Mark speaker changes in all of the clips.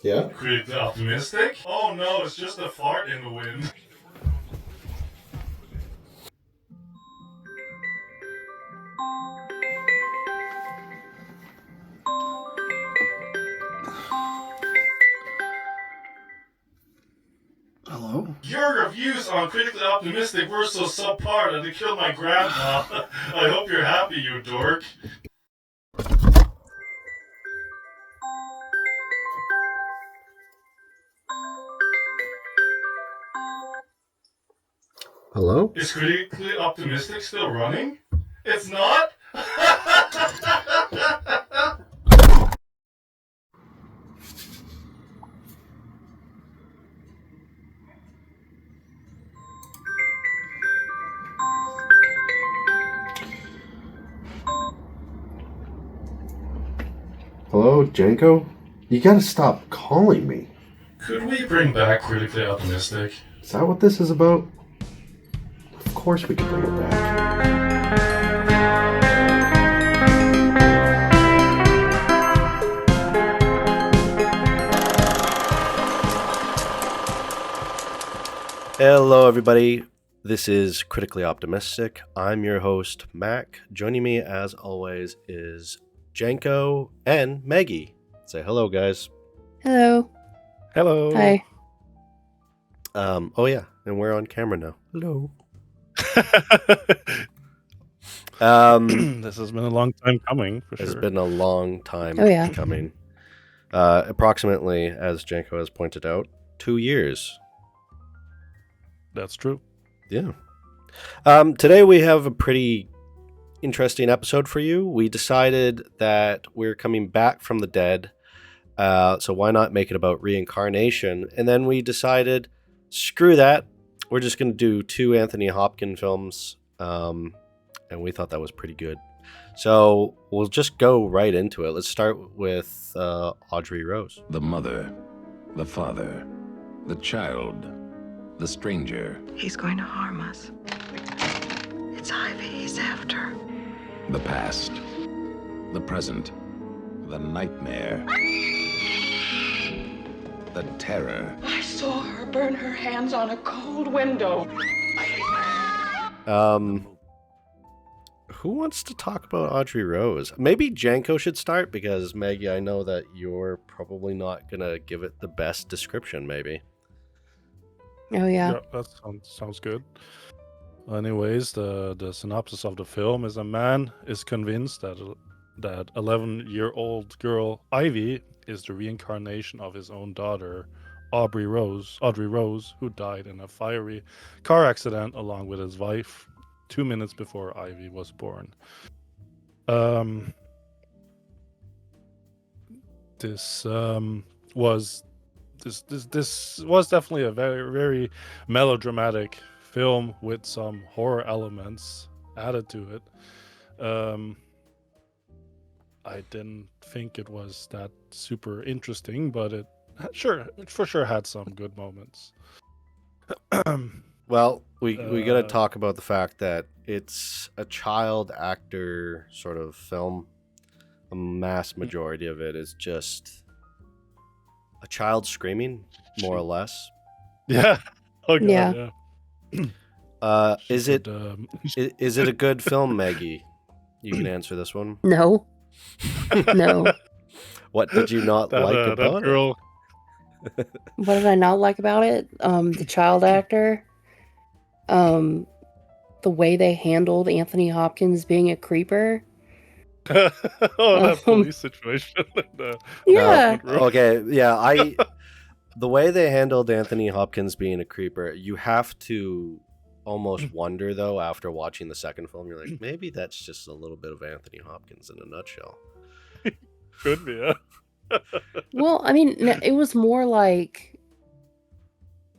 Speaker 1: Yeah?
Speaker 2: Critically optimistic? Oh no, it's just a fart in the wind.
Speaker 1: Hello?
Speaker 2: Your reviews on Critically Optimistic were so subpar that they killed my grandma. I hope you're happy, you dork.
Speaker 1: Hello?
Speaker 2: Is Critically Optimistic still running? It's not?
Speaker 1: Hello, Janko? You gotta stop calling me.
Speaker 2: Could we bring back Critically Optimistic?
Speaker 1: Is that what this is about? Of course we can bring it back. Hello, everybody. This is Critically Optimistic. I'm your host, Mac. Joining me, as always, is Janko and Maggie. Say hello, guys.
Speaker 3: Hello.
Speaker 4: Hello.
Speaker 3: Hi.
Speaker 1: Oh yeah, and we're on camera now. Hello.
Speaker 4: This has been a long time coming, for
Speaker 1: It's
Speaker 4: sure.
Speaker 1: been a long time
Speaker 3: Oh, yeah.
Speaker 1: coming. Approximately, as Janko has pointed out, 2 years.
Speaker 4: That's true.
Speaker 1: Yeah. Today we have a pretty interesting episode for you. We decided that we're coming back from the dead, so why not make it about reincarnation? And then we decided, screw that. We're just going to do 2 Anthony Hopkins films, and we thought that was pretty good. So we'll just go right into it. Let's start with Audrey Rose.
Speaker 5: The mother, the father, the child, the stranger,
Speaker 6: He's going to harm us. It's Ivy he's after.
Speaker 5: the past, the present, the nightmare, the terror.
Speaker 6: I saw her burn her hands on a cold window.
Speaker 1: Who wants to talk about Audrey Rose? Maybe Janko should start, because Maggie, I know that you're probably not gonna give it the best description. Maybe.
Speaker 3: Oh, yeah.
Speaker 4: That sounds good. Anyways, the synopsis of the film is a man is convinced that 11-year-old girl Ivy is the reincarnation of his own daughter, Audrey Rose, who died in a fiery car accident along with his wife 2 minutes before Ivy was born. This was definitely a very, very melodramatic film with some horror elements added to it. I didn't think it was that super interesting, but it for sure had some good moments.
Speaker 1: Well, we gotta talk about the fact that it's a child actor sort of film. A mass majority of it is just a child screaming, more or less.
Speaker 4: Yeah. Oh, God,
Speaker 3: Yeah.
Speaker 1: Is it
Speaker 4: But,
Speaker 1: is it a good film, Maggie? You can answer this one.
Speaker 3: No. No.
Speaker 1: What did you not like
Speaker 4: that
Speaker 1: about it?
Speaker 4: girl?
Speaker 3: What did I not like about it? The child actor. The way they handled Anthony Hopkins being a creeper.
Speaker 4: That police situation.
Speaker 3: Yeah.
Speaker 1: Okay, yeah, the way they handled Anthony Hopkins being a creeper, you have to almost wonder, though, after watching the second film, you're like, maybe that's just a little bit of Anthony Hopkins in a nutshell.
Speaker 4: Could be, yeah.
Speaker 3: Well, I mean, it was more like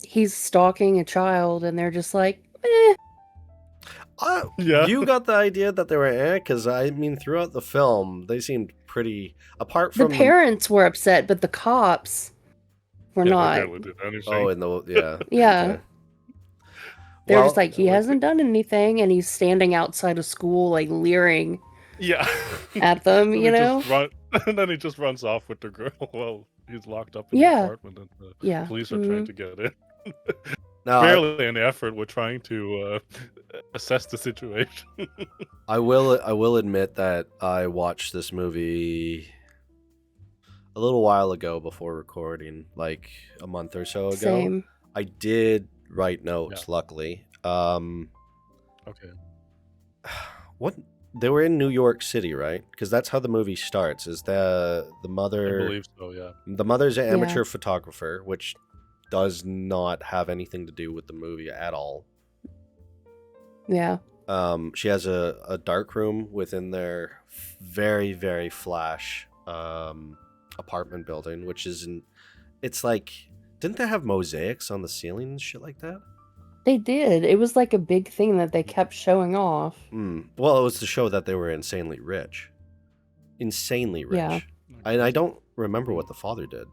Speaker 3: he's stalking a child and they're just like, eh.
Speaker 4: Yeah.
Speaker 1: You got the idea that they were because I mean, throughout the film, they seemed pretty, apart
Speaker 3: The
Speaker 1: from
Speaker 3: parents were upset, but the cops were
Speaker 4: Yeah,
Speaker 3: not.
Speaker 4: they barely did anything.
Speaker 1: Oh, in the yeah.
Speaker 3: Yeah.
Speaker 1: Okay.
Speaker 3: They're
Speaker 1: Well,
Speaker 3: just like, he hasn't done anything, and he's standing outside of school, like, leering
Speaker 4: Yeah.
Speaker 3: at them,
Speaker 4: So
Speaker 3: you
Speaker 4: they
Speaker 3: know?
Speaker 4: just And then he just runs off with the girl while he's locked up in the
Speaker 3: Yeah.
Speaker 4: apartment, and the
Speaker 3: Yeah.
Speaker 4: police are trying to get in.
Speaker 1: Now,
Speaker 4: Barely an effort. We're trying to assess the situation.
Speaker 1: I will admit that I watched this movie a little while ago before recording, like a month or so ago.
Speaker 3: Same.
Speaker 1: I did write notes, luckily.
Speaker 4: Okay.
Speaker 1: What they were in New York City, right? Because that's how the movie starts. Is the
Speaker 4: I
Speaker 1: mother?
Speaker 4: believe so, yeah.
Speaker 1: The mother's an
Speaker 3: Yeah.
Speaker 1: amateur photographer, which does not have anything to do with the movie at all.
Speaker 3: Yeah.
Speaker 1: She has a dark room within their very, very flash apartment building, which isn't. It's like, didn't they have mosaics on the ceiling and shit like that?
Speaker 3: They did. It was like a big thing that they kept showing off.
Speaker 1: Well, it was to show that they were insanely rich. Insanely rich.
Speaker 3: Yeah.
Speaker 1: And I don't remember what the father did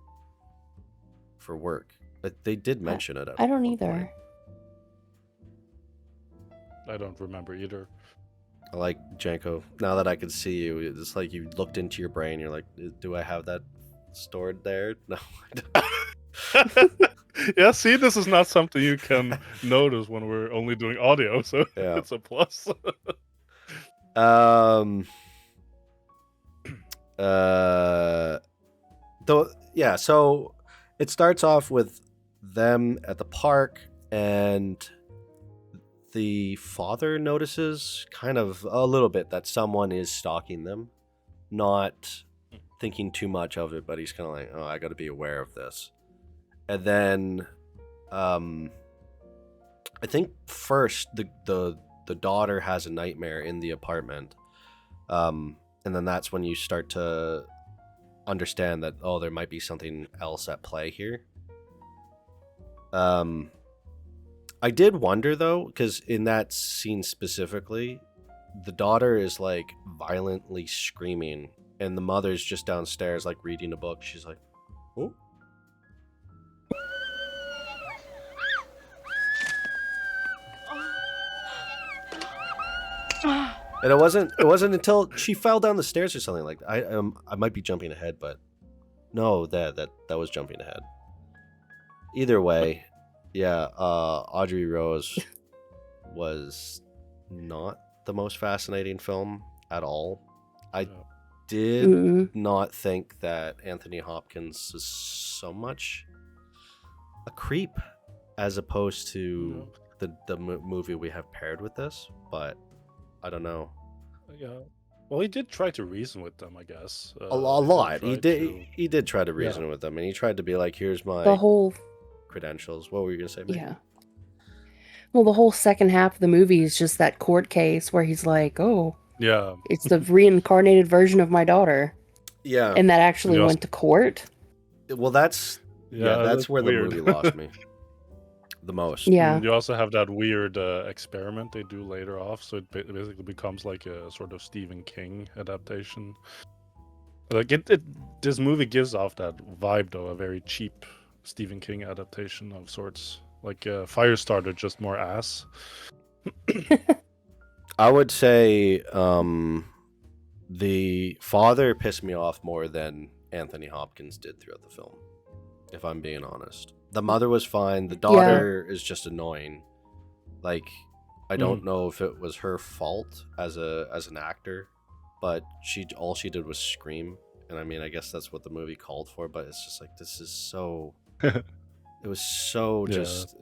Speaker 1: for work. But they did mention it.
Speaker 3: I don't
Speaker 1: one
Speaker 3: either.
Speaker 1: point.
Speaker 4: I don't remember either.
Speaker 1: I like Janko. Now that I can see you, it's like you looked into your brain. You're like, do I have that stored there? No, I don't.
Speaker 4: Yeah, see, this is not something you can notice when we're only doing audio, so
Speaker 1: Yeah.
Speaker 4: it's a plus.
Speaker 1: Yeah, so it starts off with them at the park, and the father notices kind of a little bit that someone is stalking them, not thinking too much of it, but he's kind of like, oh, I got to be aware of this. And then I think first the daughter has a nightmare in the apartment, and then that's when you start to understand that, oh, there might be something else at play here. I did wonder though, because in that scene specifically, the daughter is like violently screaming, and the mother's just downstairs like reading a book. She's like, oh. And it wasn't until she fell down the stairs or something like that. I might be jumping ahead, but no, that was jumping ahead. Either way, yeah, Audrey Rose was not the most fascinating film at all. I did not think that Anthony Hopkins is so much a creep as opposed to the movie we have paired with this, but I don't know.
Speaker 4: Yeah. Well, he did try to reason with them, I guess.
Speaker 1: A lot. He did try to reason with them, and he tried to be like, here's my
Speaker 3: The whole
Speaker 1: credentials. What were you going to say, Megan?
Speaker 3: Yeah. Well, the whole second half of the movie is just that court case where he's like, oh,
Speaker 4: yeah,
Speaker 3: it's the reincarnated version of my daughter.
Speaker 1: Yeah.
Speaker 3: And that actually went to court.
Speaker 1: Well, that's that's where
Speaker 4: weird.
Speaker 1: the movie lost me the most.
Speaker 3: Yeah.
Speaker 4: You also have that weird experiment they do later off, so it basically becomes like a sort of Stephen King adaptation. Like this movie gives off that vibe, though, a very cheap Stephen King adaptation of sorts. Like Firestarter, just more ass.
Speaker 1: I would say the father pissed me off more than Anthony Hopkins did throughout the film, if I'm being honest. The mother was fine. The daughter is just annoying. Like, I don't know if it was her fault as an actor, but all she did was scream. And I mean, I guess that's what the movie called for, but it's just like, this is so... It was so just...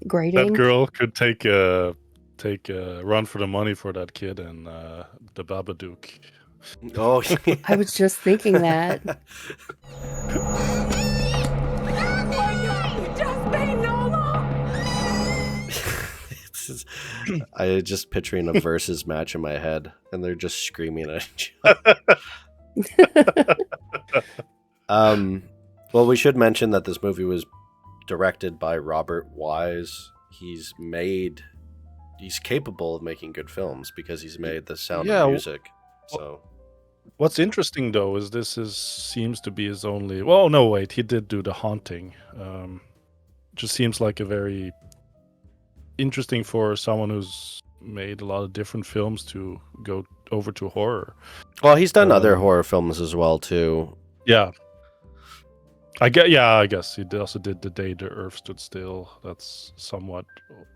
Speaker 3: Grating.
Speaker 4: That girl could take a run for the money for that kid and the Babadook.
Speaker 1: Oh,
Speaker 3: I was just thinking that.
Speaker 1: I just picturing a versus match in my head, and they're just screaming at each other. Well, we should mention that this movie was directed by Robert Wise. He's capable of making good films because he's made The Sound of Music. So,
Speaker 4: what's interesting though is seems to be his only. Well, no, wait, he did do The Haunting. Just seems like a very interesting for someone who's made a lot of different films to go over to horror.
Speaker 1: Well, he's done other
Speaker 4: Um,
Speaker 1: horror films as well too.
Speaker 4: Yeah. I guess he also did The Day the Earth Stood Still. That's somewhat,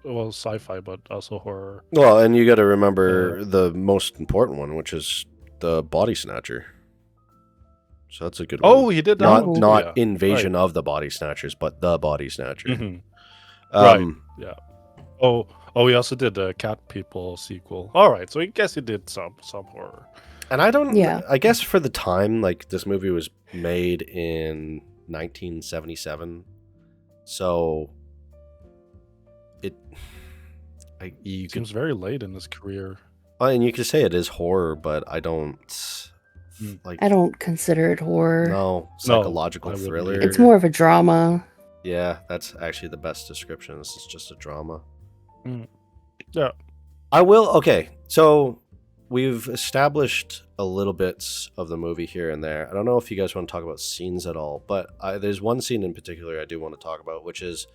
Speaker 4: well, sci-fi, but also horror.
Speaker 1: Well, and you got to remember the most important one, which is the Body Snatcher. So that's a good one.
Speaker 4: Oh, he did that
Speaker 1: not
Speaker 4: one too,
Speaker 1: not
Speaker 4: yeah.
Speaker 1: Invasion of the Body Snatchers, but the Body Snatcher.
Speaker 4: Mhm.
Speaker 1: Um,
Speaker 4: Yeah. Oh, he also did the Cat People sequel. All right, so I guess he did some horror.
Speaker 1: And I don't.
Speaker 3: Yeah.
Speaker 1: I guess for the time, like this movie was made in 1977, so you
Speaker 4: Seems
Speaker 1: could,
Speaker 4: very late in his career.
Speaker 1: and you could say it is horror, but I don't like.
Speaker 3: I don't consider it horror.
Speaker 1: No, psychological
Speaker 4: I wouldn't
Speaker 1: thriller.
Speaker 4: either.
Speaker 3: It's more of a drama.
Speaker 1: Yeah, that's actually the best description. This is just a drama.
Speaker 4: Yeah.
Speaker 1: I will. Okay, so we've established a little bits of the movie here and there. I don't know if you guys want to talk about scenes at all, but there's one scene in particular I do want to talk about, which is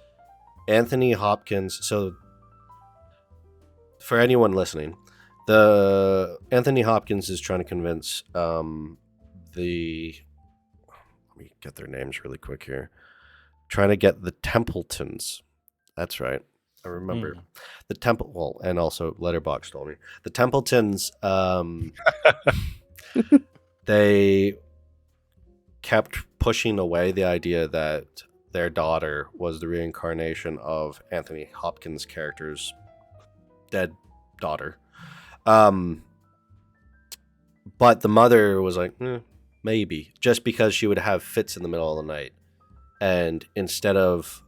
Speaker 1: Anthony Hopkins. So, for anyone listening, the Anthony Hopkins is trying to convince let me get their names really quick here. Trying to get the Templetons. That's right. I remember the Temple. Well, and also Letterboxd told me the Templetons. They kept pushing away the idea that their daughter was the reincarnation of Anthony Hopkins' character's dead daughter. But the mother was like, maybe, just because she would have fits in the middle of the night, and instead of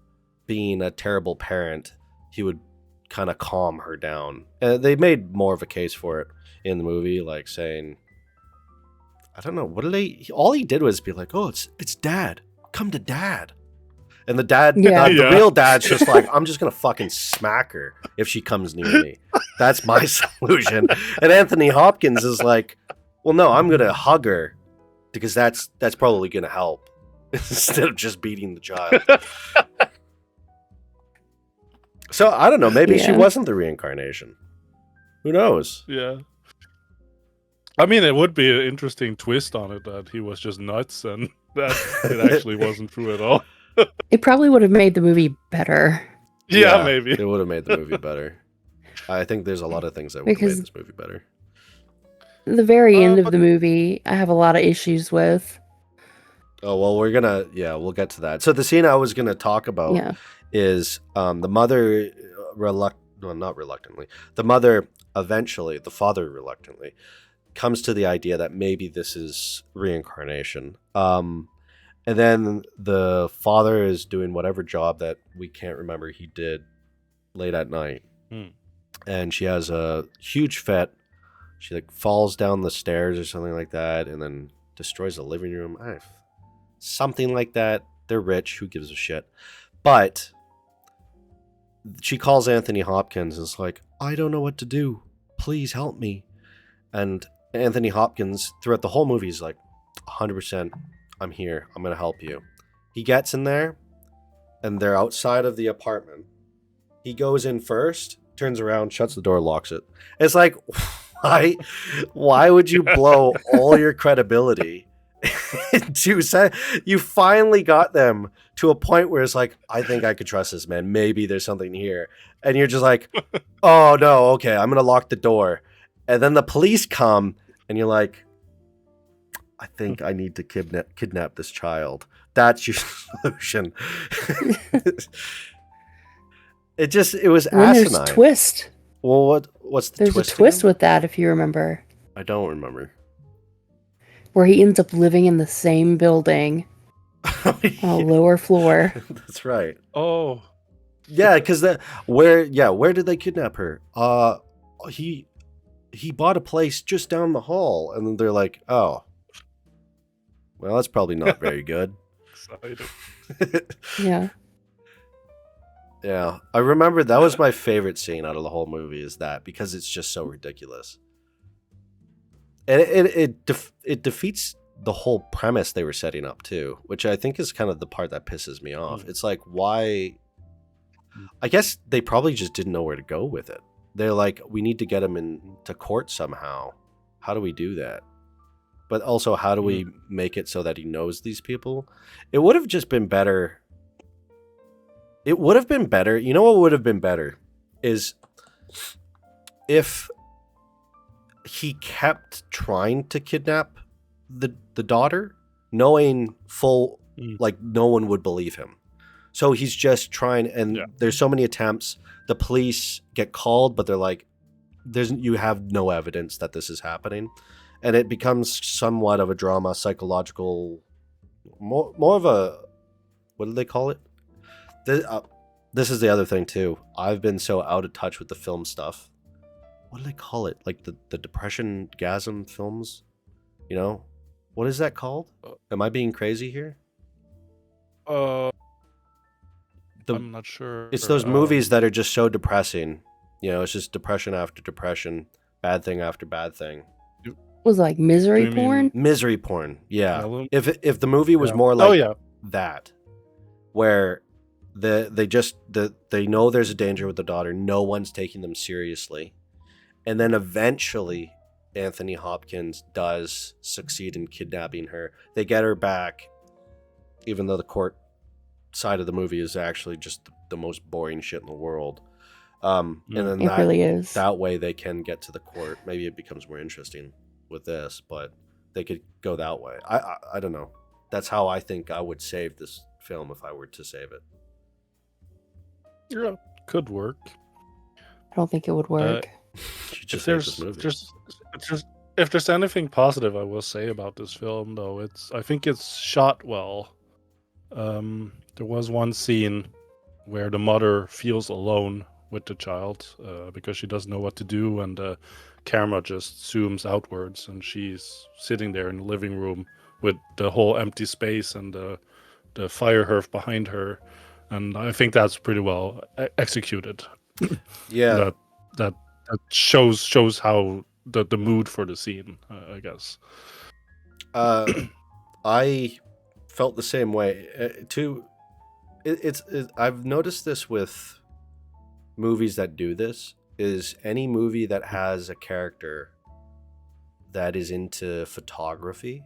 Speaker 1: being a terrible parent, he would kind of calm her down. They made more of a case for it in the movie, like saying, I don't know, what did all he did was be like, oh, it's dad. Come to dad. And the dad,
Speaker 3: Yeah.
Speaker 1: the real dad's just like, I'm just going to fucking smack her if she comes near me. That's my solution. And Anthony Hopkins is like, well, no, I'm going to hug her because that's probably going to help instead of just beating the child. So I don't know. Maybe she
Speaker 3: Yeah.
Speaker 1: wasn't the reincarnation. Who knows?
Speaker 4: Yeah. I mean, it would be an interesting twist on it that he was just nuts and that it actually wasn't true at all.
Speaker 3: It probably would have made the movie better.
Speaker 4: Yeah, maybe.
Speaker 1: It would have made the movie better. I think there's a lot of things that would have made
Speaker 3: Because-
Speaker 1: this movie better.
Speaker 3: The very end of
Speaker 4: but-
Speaker 3: the movie, I have a lot of issues with.
Speaker 1: Oh, well, we'll get to that. So the scene I was going to talk about
Speaker 3: Yeah.
Speaker 1: is the mother, not reluctantly, the mother eventually, the father reluctantly, comes to the idea that maybe this is reincarnation. And then the father is doing whatever job that we can't remember he did late at night. And she has a huge fit. She like falls down the stairs or something like that and then destroys the living room. Something like that. They're rich. Who gives a shit? But she calls Anthony Hopkins and is like, I don't know what to do. Please help me. And Anthony Hopkins, throughout the whole movie, is like, 100%, I'm here. I'm going to help you. He gets in there, and they're outside of the apartment. He goes in first, turns around, shuts the door, locks it. It's like, why would you blow all your credibility in 2 seconds? You finally got them to a point where it's like, I think I could trust this man. Maybe there's something here. And you're just like, oh no, okay, I'm going to lock the door. And then the police come and you're like, I think I need to kidnap this child. That's your solution. It was
Speaker 3: And then there's
Speaker 1: asinine.
Speaker 3: a twist.
Speaker 1: Well, what's the
Speaker 3: There's
Speaker 1: twist?
Speaker 3: a twist
Speaker 1: again?
Speaker 3: with that, if you remember,
Speaker 1: I don't remember.
Speaker 3: where he ends up living in the same building on a lower floor.
Speaker 1: That's right.
Speaker 4: Oh,
Speaker 1: Yeah, because where did they kidnap her? He bought a place just down the hall, and then they're like, oh, well, that's probably not very good.
Speaker 4: excited.
Speaker 3: Yeah.
Speaker 1: Yeah, I remember that was my favorite scene out of the whole movie, is that, because it's just so ridiculous, and it defeats the whole premise they were setting up too, which I think is kind of the part that pisses me off. It's like, why? I guess they probably just didn't know where to go with it. They're like, we need to get him into court somehow, how do we do that? But also, how do we make it so that he knows these people? It would have just been better. It would have been better. You know what would have been better is if he kept trying to kidnap the daughter, knowing like no one would believe him. So he's just trying, and there's so many attempts. The police get called, but they're like, you have no evidence that this is happening. And it becomes somewhat of a drama, psychological, more of a, what do they call it? This is the other thing too. I've been so out of touch with the film stuff. What do they call it? Like the depression-gasm films? You know? What is that called? Am I being crazy here?
Speaker 4: I'm not sure.
Speaker 1: It's those movies that are just so depressing. You know, it's just depression after depression, bad thing after bad thing.
Speaker 3: Was it like misery porn?
Speaker 1: Misery porn, yeah. If the movie was more like that, where they know there's a danger with the daughter, no one's taking them seriously, and then eventually Anthony Hopkins does succeed in kidnapping her. They get her back, even though the court side of the movie is actually just the most boring shit in the world. And then
Speaker 3: it really is.
Speaker 1: That way they can get to the court. Maybe it becomes more interesting with this, but they could go that way. I don't know. That's how I think I would save this film if I were to save it.
Speaker 4: Yeah, could work.
Speaker 3: I don't think it would work.
Speaker 4: If there's anything positive I will say about this film, though, I think it's shot well. There was one scene where the mother feels alone with the child because she doesn't know what to do, and the camera just zooms outwards, and she's sitting there in the living room with the whole empty space and the fire hearth behind her, and I think that's pretty well executed.
Speaker 1: Yeah,
Speaker 4: that shows how the mood for the scene, I guess.
Speaker 1: I felt the same way too. I've noticed this with movies that do this, is any movie that has a character that is into photography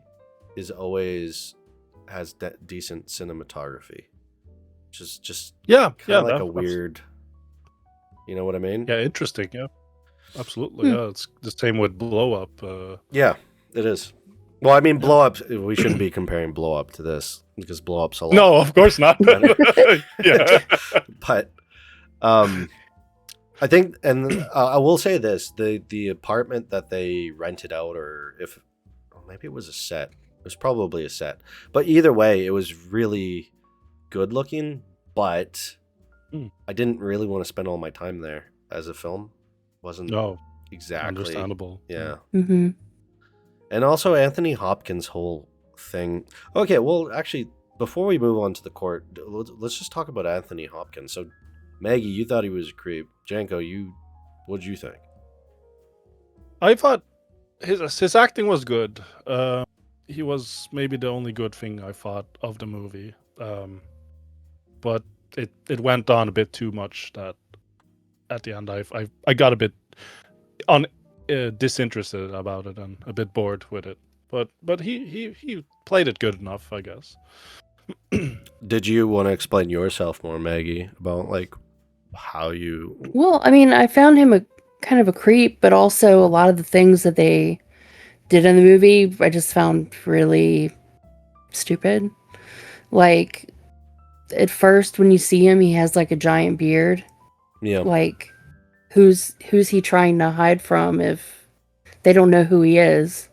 Speaker 1: is always has decent cinematography. Just like a weird, you know what I mean?
Speaker 4: Yeah, interesting. Yeah, absolutely. Yeah, it's the same with Blow Up.
Speaker 1: Yeah, it is. Well, I mean, Blow Up. We shouldn't be comparing Blow Up to this because Blow Up's a lot.
Speaker 4: No, of course not. Yeah,
Speaker 1: but I think, and I will say this: the apartment that they rented out, or maybe it was a set. It was probably a set. But either way, it was really good looking. But I didn't really want to spend all my time there as a film. Wasn't exactly
Speaker 4: understandable.
Speaker 1: Yeah.
Speaker 3: Mm-hmm.
Speaker 1: And also Anthony Hopkins' whole thing. Okay, well, actually, before we move on to the court, let's just talk about Anthony Hopkins. So, Maggie, you thought he was a creep. Janko, what did you think?
Speaker 4: I thought his acting was good. He was maybe the only good thing I thought of the movie. But it went on a bit too much that at the end I got a bit disinterested about it and a bit bored with it. But he played it good enough, I guess.
Speaker 1: Did you want to explain yourself more, Maggie, about like how you?
Speaker 3: Well, I mean, I found him a kind of a creep, but also a lot of the things that they did in the movie I just found really stupid. Like, at first when you see him, he has like a giant beard.
Speaker 1: Yeah.
Speaker 3: Like, who's he trying to hide from if they don't know who he is?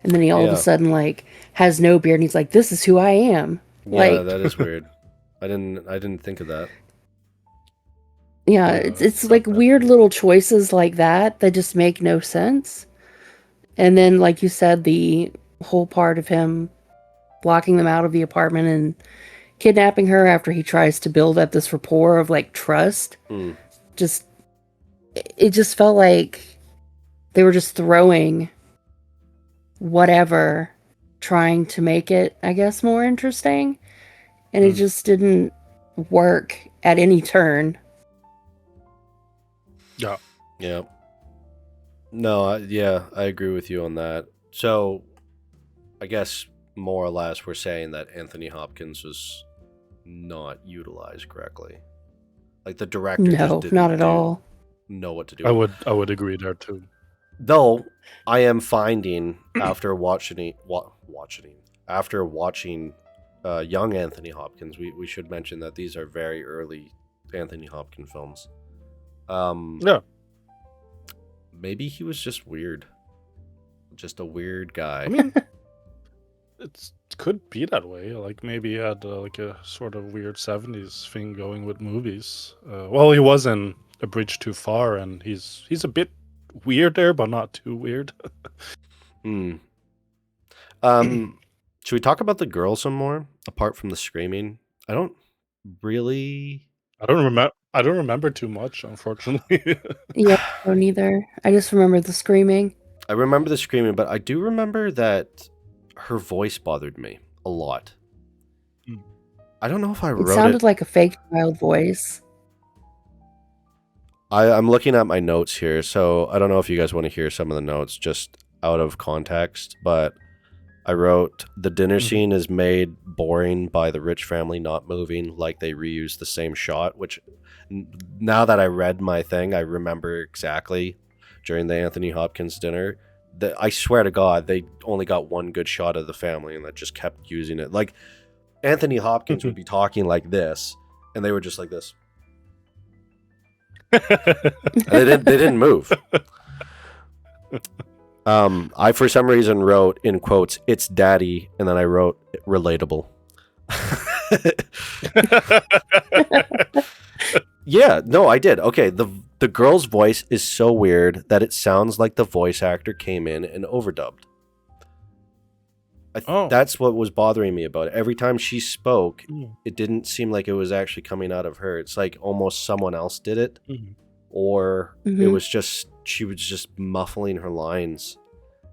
Speaker 3: And then he all of a sudden like has no beard and he's like, "This is who I am."
Speaker 1: Yeah, that is weird. I didn't think of that.
Speaker 3: Yeah, it's like weird little choices like that just make no sense. And then, like you said, the whole part of him blocking them out of the apartment and kidnapping her after he tries to build up this rapport of like trust. It just felt like they were just throwing whatever, trying to make it, I guess, more interesting. And it just didn't work at any turn.
Speaker 4: Yeah.
Speaker 1: Yeah. No, yeah, I agree with you on that. So, I guess more or less we're saying that Anthony Hopkins was not utilized correctly. Like the director just
Speaker 3: No, not at all.
Speaker 1: know what to do.
Speaker 4: I would agree there too.
Speaker 1: Though I am finding after watching young Anthony Hopkins, we should mention that these are very early Anthony Hopkins films.
Speaker 4: Yeah.
Speaker 1: Maybe he was just weird, just a weird guy.
Speaker 4: I mean, it could be that way. Like maybe he had like a sort of weird '70s thing going with movies. Well, he was in A Bridge Too Far, and he's a bit weird there, but not too weird.
Speaker 1: Hmm. Should we talk about the girl some more? Apart from the screaming, I don't really.
Speaker 4: I don't remember too much, unfortunately.
Speaker 3: Yeah, I don't either. I just remember the screaming.
Speaker 1: I remember the screaming, but I do remember that her voice bothered me a lot.
Speaker 4: Mm.
Speaker 1: I don't know if I
Speaker 3: It
Speaker 1: wrote
Speaker 3: sounded
Speaker 1: it.
Speaker 3: like a fake child voice.
Speaker 1: I'm looking at my notes here, so I don't know if you guys want to hear some of the notes just out of context, but I wrote the dinner
Speaker 4: Mhm.
Speaker 1: scene is made boring by the rich family not moving, like they reused the same shot, which now that I read my thing, I remember exactly during the Anthony Hopkins dinner. I swear to God, they only got one good shot of the family and that just kept using it. Like Anthony Hopkins would be talking like this, and they were just like this. And they didn't move. I for some reason wrote in quotes, "It's daddy," and then I wrote relatable. Yeah, no, I did. Okay, the girl's voice is so weird that it sounds like the voice actor came in and overdubbed.
Speaker 4: Oh.
Speaker 1: That's what was bothering me about it. Every time she spoke,
Speaker 4: Mm.
Speaker 1: it didn't seem like it was actually coming out of her. It's like almost someone else did it,
Speaker 4: Mhm.
Speaker 1: or it
Speaker 3: Mhm.
Speaker 1: was just she was just muffling her lines,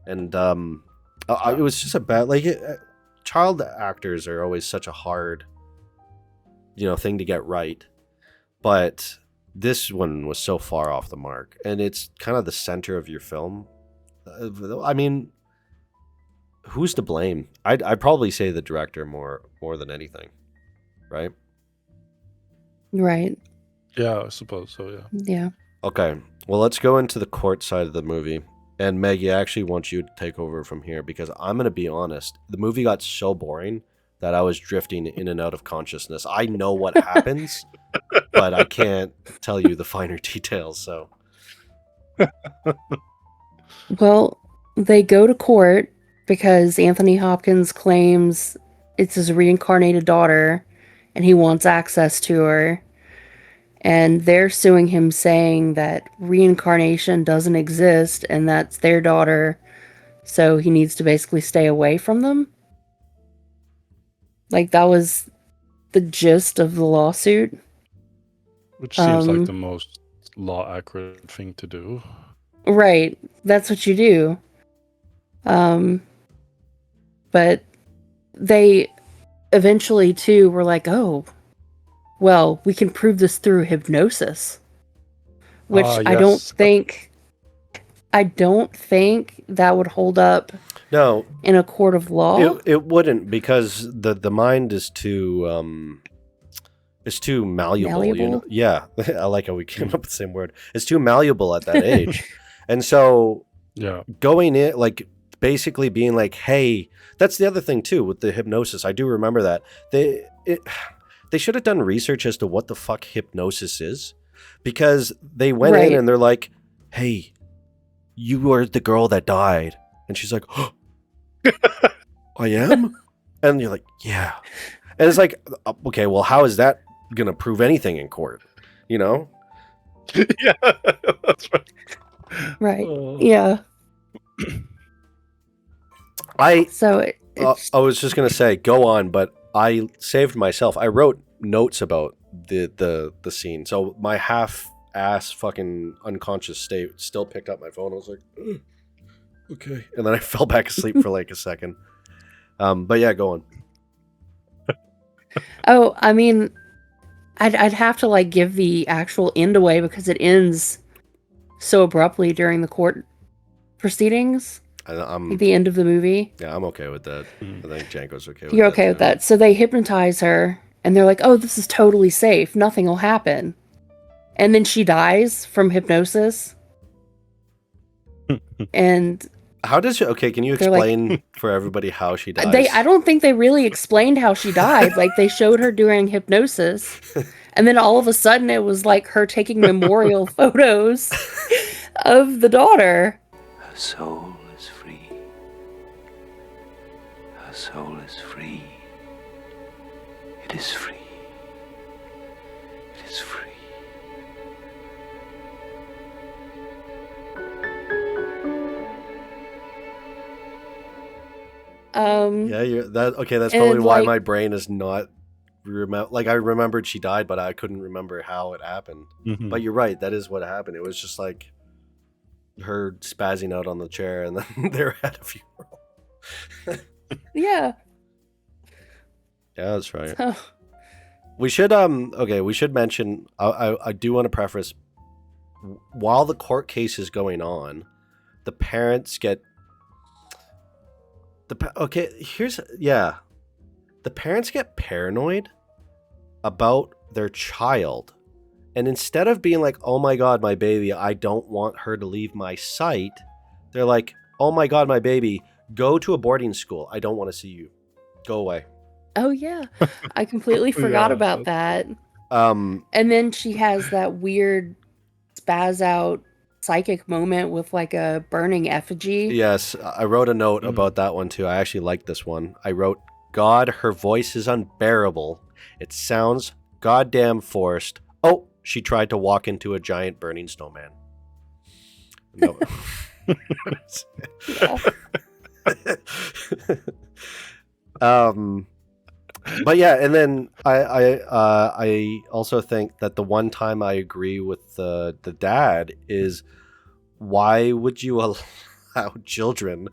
Speaker 1: and it was just a bad child actors are always such a hard, thing to get right, but this one was so far off the mark, and it's kind of the center of your film. I mean, who's to blame? I'd probably say the director more than anything, right?
Speaker 3: Right.
Speaker 4: Yeah, I suppose so. Yeah.
Speaker 3: Yeah.
Speaker 1: Okay, well, let's go into the court side of the movie. And Maggie, I actually want you to take over from here because I'm going to be honest. The movie got so boring that I was drifting in and out of consciousness. I know what happens, but I can't tell you the finer details. So,
Speaker 3: Well, they go to court because Anthony Hopkins claims it's his reincarnated daughter and he wants access to her. And they're suing him saying that reincarnation doesn't exist and that's their daughter, so he needs to basically stay away from them. Like, that was the gist of the lawsuit.
Speaker 4: Which seems like the most law accurate thing to do.
Speaker 3: Right. That's what you do. But they eventually, too, were like, oh, well, we can prove this through hypnosis. Which I don't
Speaker 4: Yes.
Speaker 3: think that would hold up
Speaker 1: no,
Speaker 3: in a court of law.
Speaker 1: it wouldn't because the mind is too malleable.
Speaker 3: Malleable?
Speaker 1: Yeah, I like how we came up with the same word. It's too malleable at that age, and so
Speaker 4: Yeah.
Speaker 1: going in like basically being like, hey, that's the other thing too with the hypnosis. I do remember that they should have done research as to what the fuck hypnosis is, because they went in
Speaker 3: Right.
Speaker 1: and they're like, hey, you are the girl that died, and she's like, oh, I am, and you're like, yeah, and it's like, okay, well, how is that gonna prove anything in court,
Speaker 4: Yeah. That's right.
Speaker 3: Right. Yeah. So
Speaker 1: I was just gonna say, go on, but I saved myself. I wrote notes about the scene, so my half-ass fucking unconscious state still picked up my phone. I was like, "Ugh, okay," and then I fell back asleep for like a second. But yeah, go on.
Speaker 3: Oh, I mean, I'd have to give the actual end away because it ends so abruptly during the court proceedings,
Speaker 1: I'm
Speaker 3: like the end of the movie.
Speaker 1: yeah, I'm okay with that.
Speaker 4: Mhm.
Speaker 1: I think Janko's okay with
Speaker 3: You're
Speaker 1: that.
Speaker 3: okay with
Speaker 1: too.
Speaker 3: that. So they hypnotize her, and they're like, "Oh, this is totally safe. Nothing will happen." And then she dies from hypnosis. And
Speaker 1: How does she? Okay, can you
Speaker 3: They're like-
Speaker 1: explain for everybody how she dies?
Speaker 3: I don't think they really explained how she died. Like, they showed her during hypnosis, and then all of a sudden it was like her taking memorial photos of the daughter.
Speaker 7: Her soul is free. Her soul is free. It is free. It is free.
Speaker 1: Yeah, you're that. Okay, that's
Speaker 3: And,
Speaker 1: probably why
Speaker 3: like-
Speaker 1: my brain is not remember. Like I remembered she died, but I couldn't remember how it happened.
Speaker 4: Mhm.
Speaker 1: But you're right. That is what happened. It was just like her spazzing out on the chair, and then they were at a funeral.
Speaker 3: Yeah.
Speaker 1: Yeah, that's right.
Speaker 3: So,
Speaker 1: We should okay, we should mention I do want to preface while the court case is going on, the parents get the parents get paranoid about their child. And instead of being like, "Oh my god, my baby, I don't want her to leave my sight." They're like, "Oh my god, my baby, go to a boarding school. I don't want to see you. Go away."
Speaker 3: oh yeah, I completely forgot
Speaker 4: Yeah,
Speaker 3: about that.
Speaker 1: Um
Speaker 3: And then she has that weird spaz out psychic moment with like a burning effigy.
Speaker 1: Yes, I wrote a note
Speaker 4: Mm.
Speaker 1: about that one too. I actually like this one. I wrote, "God, her voice is unbearable. It sounds goddamn forced. Oh, she tried to walk into a giant burning snowman." No.
Speaker 3: Yeah.
Speaker 1: But yeah, and then I also think that the one time I agree with the dad is, why would you allow children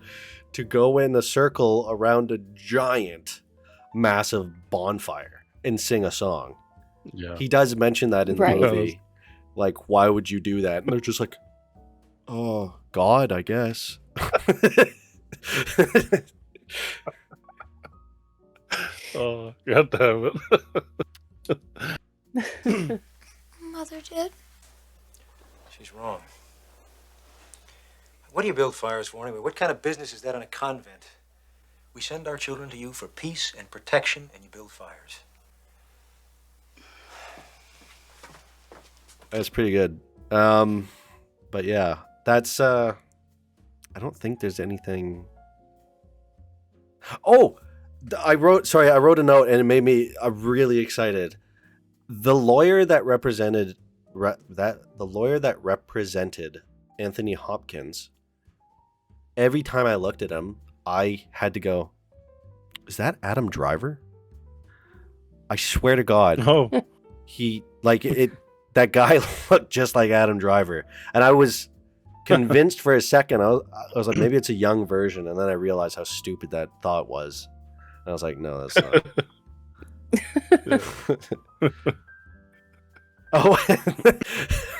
Speaker 1: to go in a circle around a giant, massive bonfire and sing a song?
Speaker 4: Yeah.
Speaker 1: He does mention that in
Speaker 3: Right.
Speaker 1: the movie. Like, why would you do that? And they're just like, "Oh, God, I guess."
Speaker 4: Oh, God damn it.
Speaker 8: Mother did.
Speaker 9: She's wrong. What do you build fires for anyway? What kind of business is that in a convent? We send our children to you for peace and protection, and you build fires.
Speaker 1: That's pretty good. But yeah, that's I don't think there's anything. Oh, I wrote a note and it made me really excited. The lawyer that represented Anthony Hopkins. Every time I looked at him, I had to go, "Is that Adam Driver?" I swear to God.
Speaker 4: Oh,
Speaker 1: He like it that guy looked just like Adam Driver, and I was convinced for a second. I was like, maybe it's a young version, and then I realized how stupid that thought was, and I was like, no, that's not. Oh,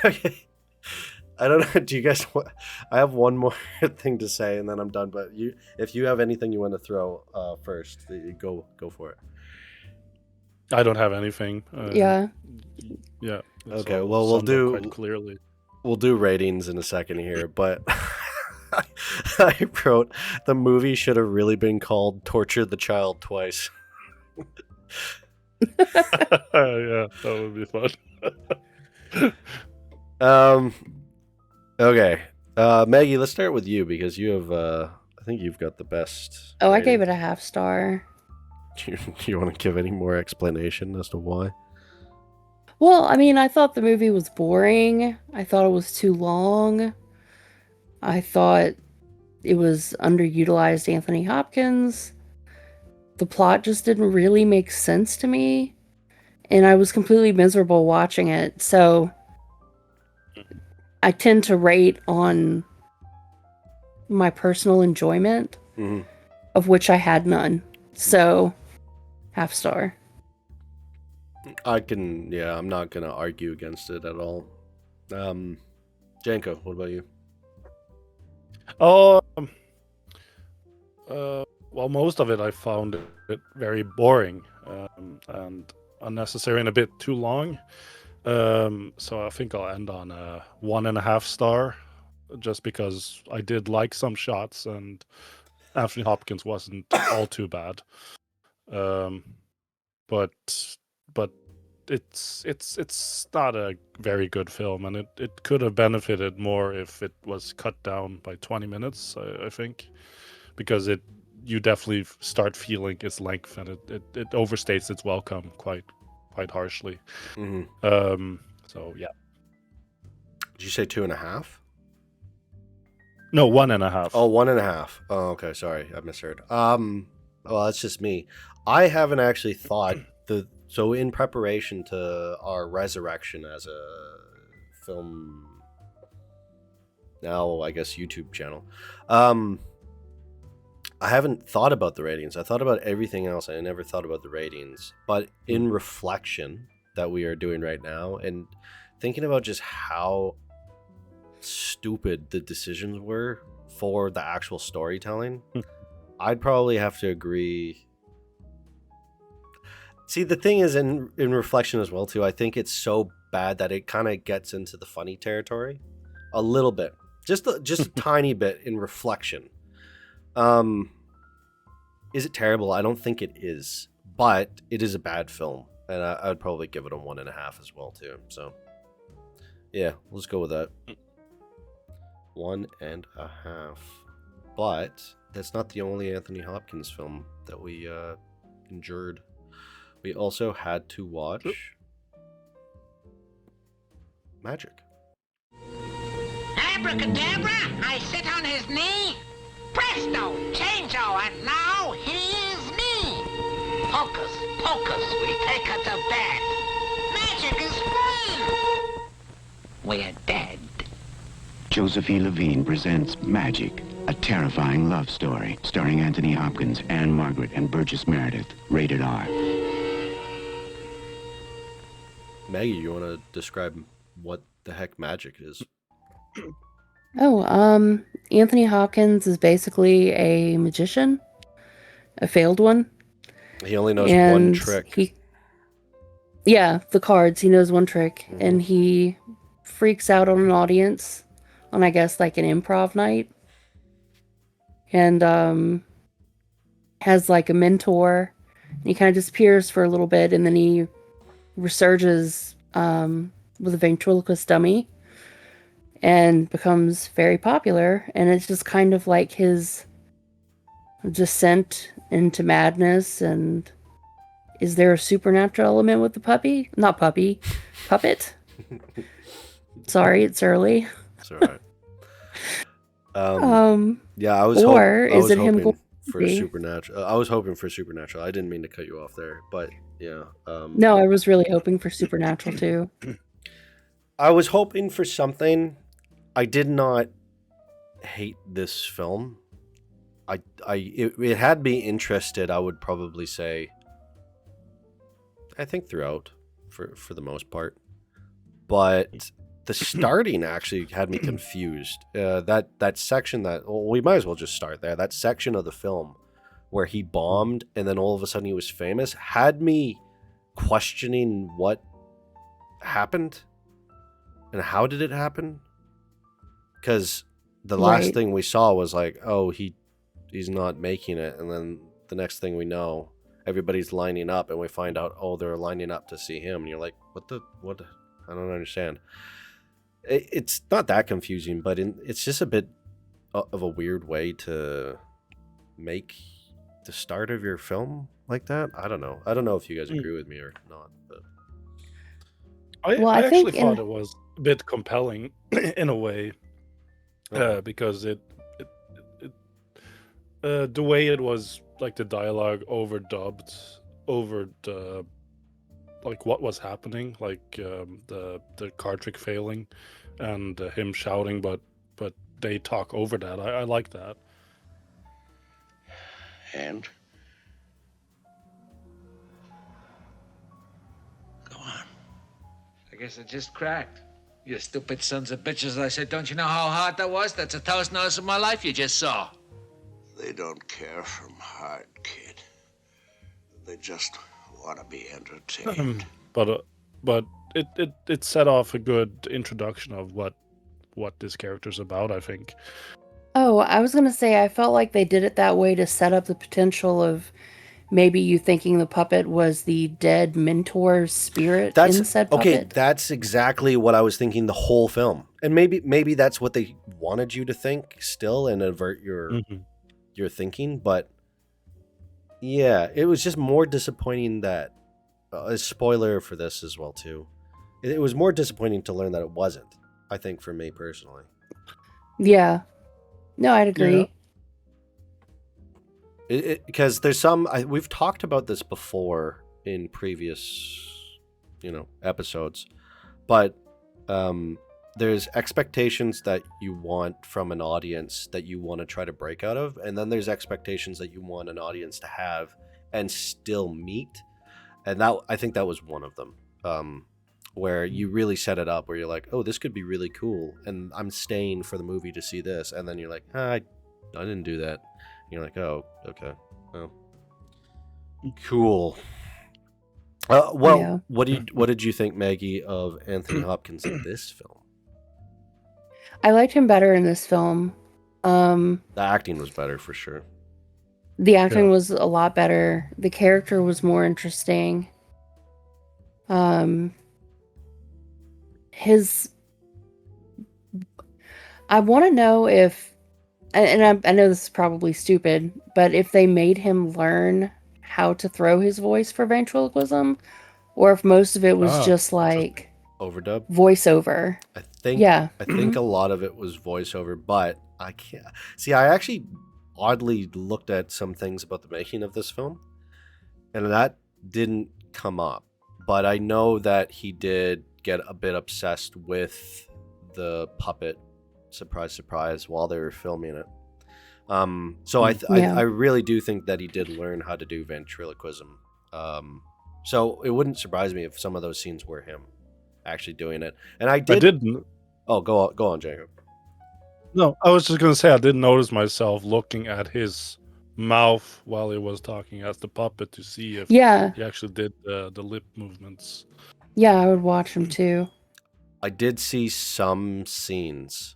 Speaker 1: okay. I don't know. Do you guys want? I have one more thing to say, and then I'm done. But if you have anything you want to throw first, go for it.
Speaker 4: I don't have anything.
Speaker 3: Yeah.
Speaker 4: Yeah. that's
Speaker 1: Okay,
Speaker 4: all
Speaker 1: well, we'll
Speaker 4: summed up
Speaker 1: do-
Speaker 4: quite clearly.
Speaker 1: We'll do ratings in a second here, but I wrote the movie should have really been called "Torture the Child Twice."
Speaker 4: Yeah, that would be fun.
Speaker 1: Okay, Maggie, let's start with you because you have. I think you've got the best.
Speaker 3: Oh, I gave it a half star.
Speaker 1: Do you want to give any more explanation as to why?
Speaker 3: Well, I mean, I thought the movie was boring. I thought it was too long. I thought it was underutilized Anthony Hopkins. The plot just didn't really make sense to me. And I was completely miserable watching it. So I tend to rate on my personal enjoyment,
Speaker 1: Mm-hmm.
Speaker 3: of which I had none. So, half star.
Speaker 1: I'm not gonna argue against it at all. Janko, what about you?
Speaker 4: Oh, well, most of it I found it very boring and unnecessary and a bit too long. So I think I'll end on a 1.5 star, just because I did like some shots and Anthony Hopkins wasn't all too bad. Um, but but it's not a very good film, and it could have benefited more if it was cut down by 20 minutes. I think, because you definitely start feeling its length, and it overstates its welcome quite harshly. So yeah.
Speaker 1: Did you say 2.5?
Speaker 4: No, 1.5.
Speaker 1: Oh, 1.5. Oh, okay. Sorry, I misheard. Well, that's just me. I haven't actually thought so in preparation to our resurrection as a film, now I guess YouTube channel. I haven't thought about the ratings. I thought about everything else. I never thought about the ratings. But in reflection that we are doing right now, and thinking about just how stupid the decisions were for the actual storytelling, I'd probably have to agree. See, the thing is, in reflection as well too, I think it's so bad that it kind of gets into the funny territory a little bit, just a tiny bit in reflection. Is it terrible? I don't think it is, but it is a bad film, and I would probably give it a 1.5 as well too. So yeah, let's go with that. 1.5. But that's not the only Anthony Hopkins film that we endured. We also had to watch Magic.
Speaker 8: Abracadabra, I sit on his knee. Presto, changeo, and now he is me. Hocus pocus, we take her to bed. Magic is fun. We're dead.
Speaker 10: Josephine Levine presents Magic, a terrifying love story starring Anthony Hopkins, Anne Margaret, and Burgess Meredith. Rated R.
Speaker 1: Maggie, you want to describe what the heck Magic is?
Speaker 3: Oh, Anthony Hopkins is basically a magician, a failed one.
Speaker 1: He only knows one trick.
Speaker 3: Yeah, the cards. He knows one trick, and he freaks out on an audience on, I guess, like an improv night, and has like a mentor. And he kind of disappears for a little bit, and then he resurges with a ventriloquist dummy and becomes very popular. And it's just kind of like his descent into madness. And is there a supernatural element with the puppy? Not puppy, puppet. Sorry, it's early.
Speaker 1: It's all right. Yeah, I was hoping for supernatural. I was hoping for supernatural. I didn't mean to cut you off there, but yeah.
Speaker 3: No, I was really hoping for supernatural too.
Speaker 1: I was hoping for something. I did not hate this film. It had me interested. I would probably say, I think throughout, for the most part, but the starting actually had me confused. That section we might as well just start there. That section of the film where he bombed and then all of a sudden he was famous had me questioning what happened and how did it happen. Because the last thing we saw was like, oh, he's not making it, and then the next thing we know, everybody's lining up, and we find out, oh, they're lining up to see him, and you're like, what? I don't understand. It's not that confusing, but it's just a bit of a weird way to make the start of your film like that. I don't know. I don't know if you guys agree with me or not. But
Speaker 4: I actually thought it was a bit compelling in a way. Because the way it was, like the dialogue overdubbed over the like what was happening, like the card trick failing and him shouting, but they talk over that. I like that.
Speaker 7: And go on.
Speaker 11: I guess it just cracked.
Speaker 7: You stupid sons of bitches. I said, don't you know how hard that was? That's $1,000 of my life you just saw.
Speaker 11: They don't care from heart, kid. They just want to be entertained.
Speaker 4: But it set off a good introduction of what this character's about, I think.
Speaker 3: Oh, I was going to say, I felt like they did it that way to set up the potential of maybe you thinking the puppet was the dead mentor's spirit in said puppet.
Speaker 1: Okay, that's exactly what I was thinking the whole film. And maybe that's what they wanted you to think still and avert your thinking, but yeah, it was just more disappointing that a spoiler for this as well too. It was more disappointing to learn that it wasn't, I think, for me personally.
Speaker 3: Yeah. No, I'd agree.
Speaker 1: Because there's some we've talked about this before in previous episodes, but there's expectations that you want from an audience that you want to try to break out of, and then there's expectations that you want an audience to have and still meet, and that I think that was one of them, where you really set it up where you're like, oh, this could be really cool, and I'm staying for the movie to see this, and then you're like, I didn't do that. You're like, oh, okay, oh, cool. What did you think, Maggie, of Anthony Hopkins in this film?
Speaker 3: I liked him better in this film.
Speaker 1: The acting was better for sure.
Speaker 3: The acting was a lot better. The character was more interesting. I want to know if, and I know this is probably stupid, but if they made him learn how to throw his voice for ventriloquism, or if most of it was just like
Speaker 1: overdub
Speaker 3: voiceover.
Speaker 1: I think a lot of it was voiceover, but I can't see. I actually oddly looked at some things about the making of this film, and that didn't come up. But I know that he did get a bit obsessed with the puppet. Surprise, surprise! While they were filming it, so I really do think that he did learn how to do ventriloquism. So it wouldn't surprise me if some of those scenes were him actually doing it. And I didn't. Oh, go on, Janko.
Speaker 4: No, I was just gonna say I did notice myself looking at his mouth while he was talking as the puppet to see if he actually did the lip movements.
Speaker 3: Yeah, I would watch him too.
Speaker 1: I did see some scenes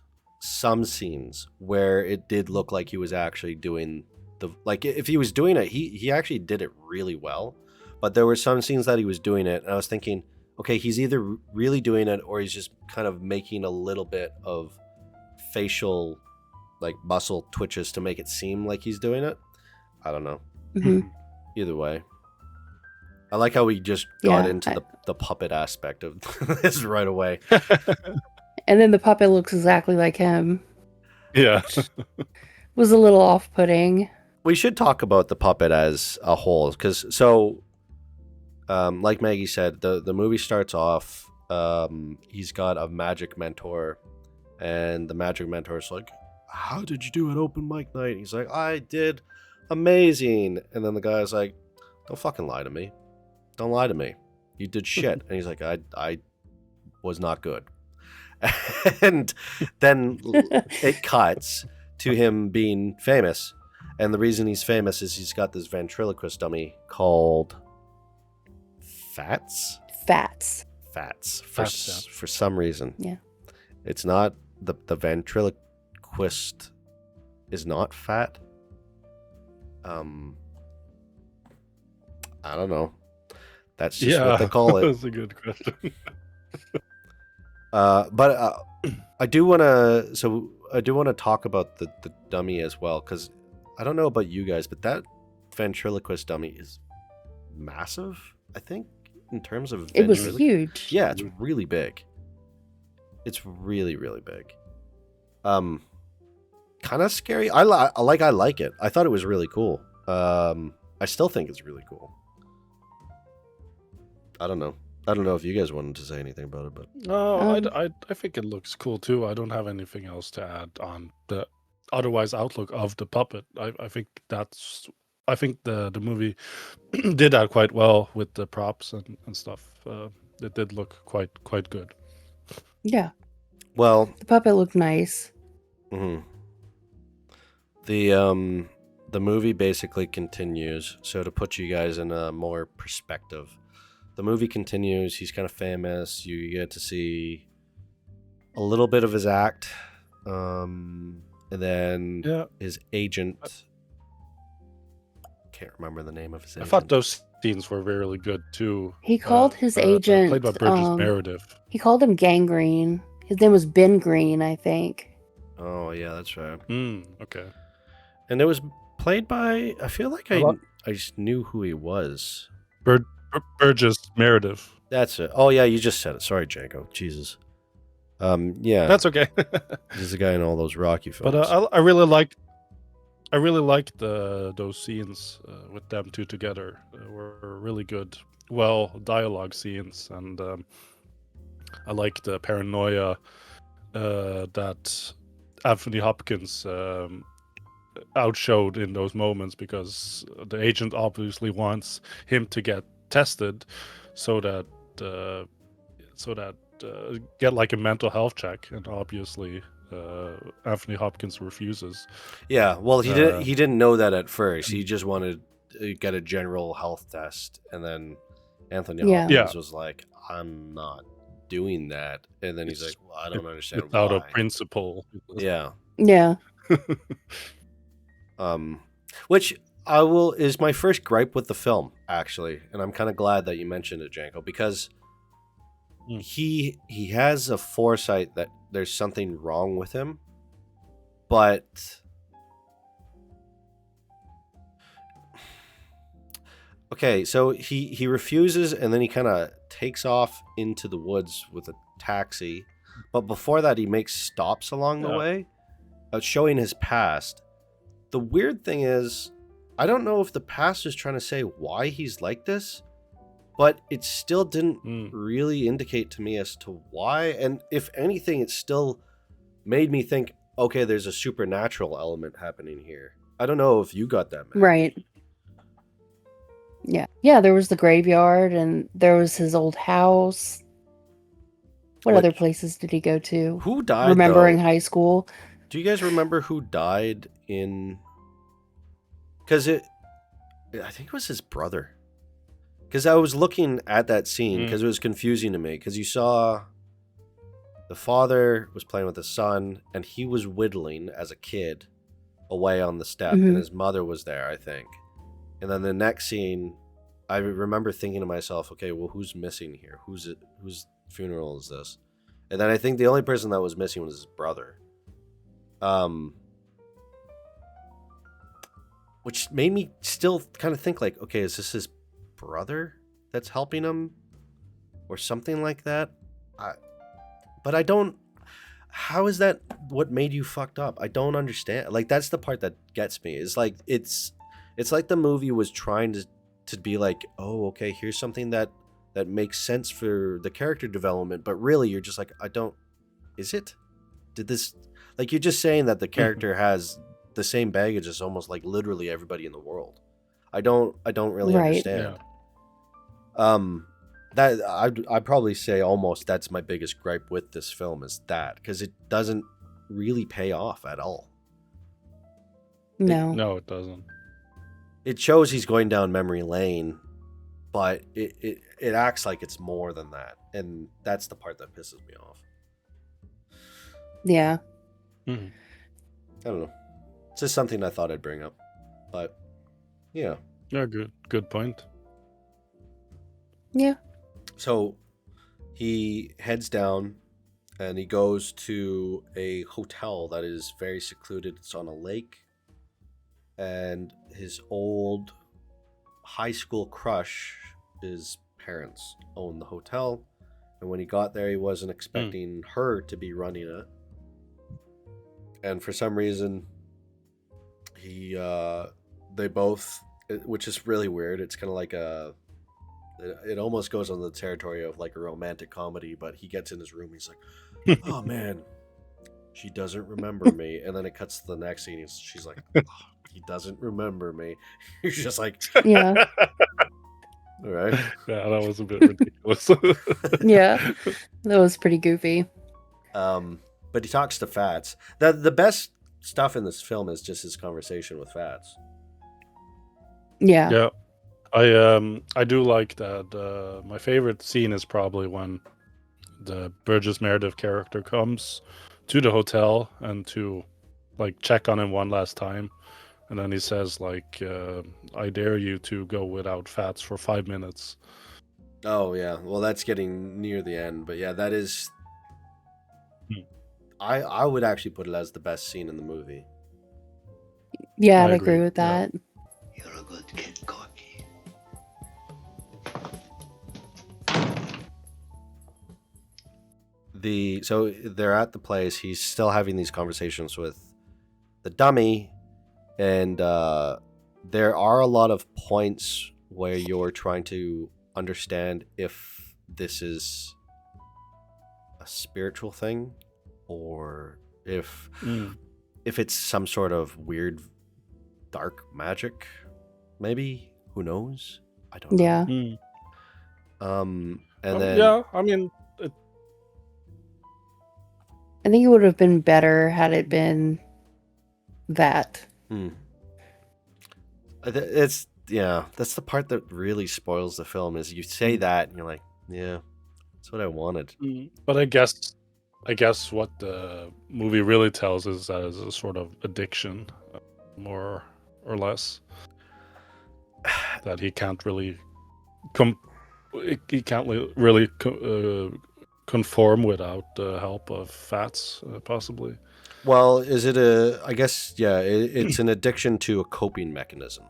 Speaker 1: where it did look like he was actually doing if he was doing it, he actually did it really well. But there were some scenes that he was doing it, and I was thinking, okay, he's either really doing it or he's just kind of making a little bit of facial muscle twitches to make it seem like he's doing it. I don't know.
Speaker 3: Mm-hmm.
Speaker 1: Either way, I like how we just got into the puppet aspect of this right away.
Speaker 3: And then the puppet looks exactly like him.
Speaker 4: Yeah.
Speaker 3: Was a little off-putting.
Speaker 1: We should talk about the puppet as a whole, because like Maggie said, the movie starts off, he's got a magic mentor, and the magic mentor is like, how did you do at open mic night? He's like, I did amazing. And then the guy's like, don't fucking lie to me. Don't lie to me. You did shit. And he's like, I was not good. And then it cuts to him being famous. And the reason he's famous is he's got this ventriloquist dummy called Fats. For some reason.
Speaker 3: Yeah.
Speaker 1: It's not the ventriloquist is not fat. I don't know. That's just what they call it.
Speaker 4: That's a good question.
Speaker 1: But I do want to talk about the dummy as well, because I don't know about you guys, but that ventriloquist dummy is massive, I think, in terms of
Speaker 3: it was huge.
Speaker 1: Yeah, it's really big. It's really, really big. Kind of scary. I like it. I thought it was really cool. I still think it's really cool. I don't know if you guys wanted to say anything about it, but
Speaker 4: I think it looks cool too. I don't have anything else to add on the otherwise outlook of the puppet. I think the movie did that quite well with the props and stuff. It did look quite good.
Speaker 3: Yeah.
Speaker 1: Well,
Speaker 3: The puppet looked nice.
Speaker 1: mhm. The movie basically continues. So to put you guys in a more perspective, the movie continues. He's kind of famous. You get to see a little bit of his act, and then his agent. Can't remember the name of his agent.
Speaker 4: I thought those scenes were really good too.
Speaker 3: He called his agent
Speaker 4: played by Burgess Meredith.
Speaker 3: He called him Gangrene. His name was Ben Green, I think.
Speaker 1: Oh yeah, that's right.
Speaker 4: Okay.
Speaker 1: And it was played by. I feel like I just knew who he was.
Speaker 4: Burgess Meredith.
Speaker 1: That's it. Oh yeah, you just said it. Sorry, Janko. Jesus. Yeah.
Speaker 4: That's okay.
Speaker 1: He's the guy in all those Rocky films.
Speaker 4: But I really liked those scenes with them two together. Were really good, dialogue scenes, and I like the paranoia that Anthony Hopkins outshowed in those moments, because the agent obviously wants him to get tested so that get like a mental health check, and obviously Anthony Hopkins refuses.
Speaker 1: Yeah, well, he didn't know that at first. He just wanted to get a general health test, and then Anthony Hopkins was like, "I'm not doing that," and then he's like, "Well, I don't understand
Speaker 4: without
Speaker 1: why."
Speaker 4: a principle.
Speaker 1: Yeah.
Speaker 3: Yeah.
Speaker 1: Which is my first gripe with the film, actually, and I'm kind of glad that you mentioned it, Janko, because he has a foresight that there's something wrong with him, but okay, so he refuses, and then he kind of takes off into the woods with a taxi, but before that he makes stops along the way, showing his past. The weird thing is, I don't know if the past is trying to say why he's like this, but it still didn't really indicate to me as to why. And if anything, it still made me think, okay, there's a supernatural element happening here. I don't know if you got that, man.
Speaker 3: Right. Yeah. Yeah, there was the graveyard, and there was his old house. What other places did he go to?
Speaker 1: Who died,
Speaker 3: Remembering
Speaker 1: though?
Speaker 3: high school.
Speaker 1: Do you guys remember who died in... Because I think it was his brother. Because I was looking at that scene because it was confusing to me. Because you saw the father was playing with his son, and he was whittling as a kid away on the step, and his mother was there, I think. And then the next scene, I remember thinking to myself, okay, well, who's missing here? Whose funeral is this? And then I think the only person that was missing was his brother. Which made me still kind of think like, okay, is this his brother that's helping him or something like that? But I don't... How is that what made you fucked up? I don't understand. Like, that's the part that gets me. It's like it's like the movie was trying to be like, oh, okay, here's something that makes sense for the character development, but really you're just like, I don't... Is it? Did this... Like, you're just saying that the character has the same baggage as almost like literally everybody in the world. I don't really understand. Yeah. That I'd probably say almost that's my biggest gripe with this film is that, because it doesn't really pay off at all.
Speaker 3: No,
Speaker 4: it doesn't.
Speaker 1: It shows he's going down memory lane, but it acts like it's more than that, and that's the part that pisses me off.
Speaker 3: Yeah.
Speaker 1: I don't know. It's just something I thought I'd bring up, but yeah.
Speaker 4: Yeah, good point.
Speaker 3: Yeah.
Speaker 1: So he heads down and he goes to a hotel that is very secluded. It's on a lake, and his old high school crush, his parents own the hotel, and when he got there he wasn't expecting her to be running it, and for some reason they both, which is really weird, it's kind of like it almost goes on the territory of like a romantic comedy, but he gets in his room, he's like, oh man, she doesn't remember me, and then it cuts to the next scene, she's like, oh, he doesn't remember me. You're just like,
Speaker 3: yeah.
Speaker 1: All right.
Speaker 4: Yeah, that was a bit ridiculous.
Speaker 3: Yeah, that was pretty goofy.
Speaker 1: But he talks to Fats. The best stuff in this film is just his conversation with Fats.
Speaker 3: Yeah.
Speaker 4: Yeah, I do like that. My favorite scene is probably when the Burgess Meredith character comes to the hotel and to like check on him one last time, and then he says like, "I dare you to go without Fats for 5 minutes."
Speaker 1: Oh yeah, well that's getting near the end, but yeah, that is. I would actually put it as the best scene in the movie.
Speaker 3: Yeah,
Speaker 4: I
Speaker 3: I'd
Speaker 4: agree,
Speaker 3: agree with
Speaker 4: yeah.
Speaker 3: that.
Speaker 11: You're a good kid, Corky.
Speaker 1: So they're at the place. He's still having these conversations with the dummy, and there are a lot of points where you're trying to understand if this is a spiritual thing or if it's some sort of weird dark magic, maybe. Who knows? I don't know.
Speaker 3: Yeah.
Speaker 1: And then
Speaker 4: yeah, I mean,
Speaker 3: I think it would have been better had it been that.
Speaker 1: It's that's the part that really spoils the film. Is you say that and you're like, yeah, that's what I wanted.
Speaker 4: but I guess what the movie really tells is that it's a sort of addiction, more or less. That he can't really conform without the help of Fats, possibly.
Speaker 1: Well, is it I guess, it's an addiction to a coping mechanism.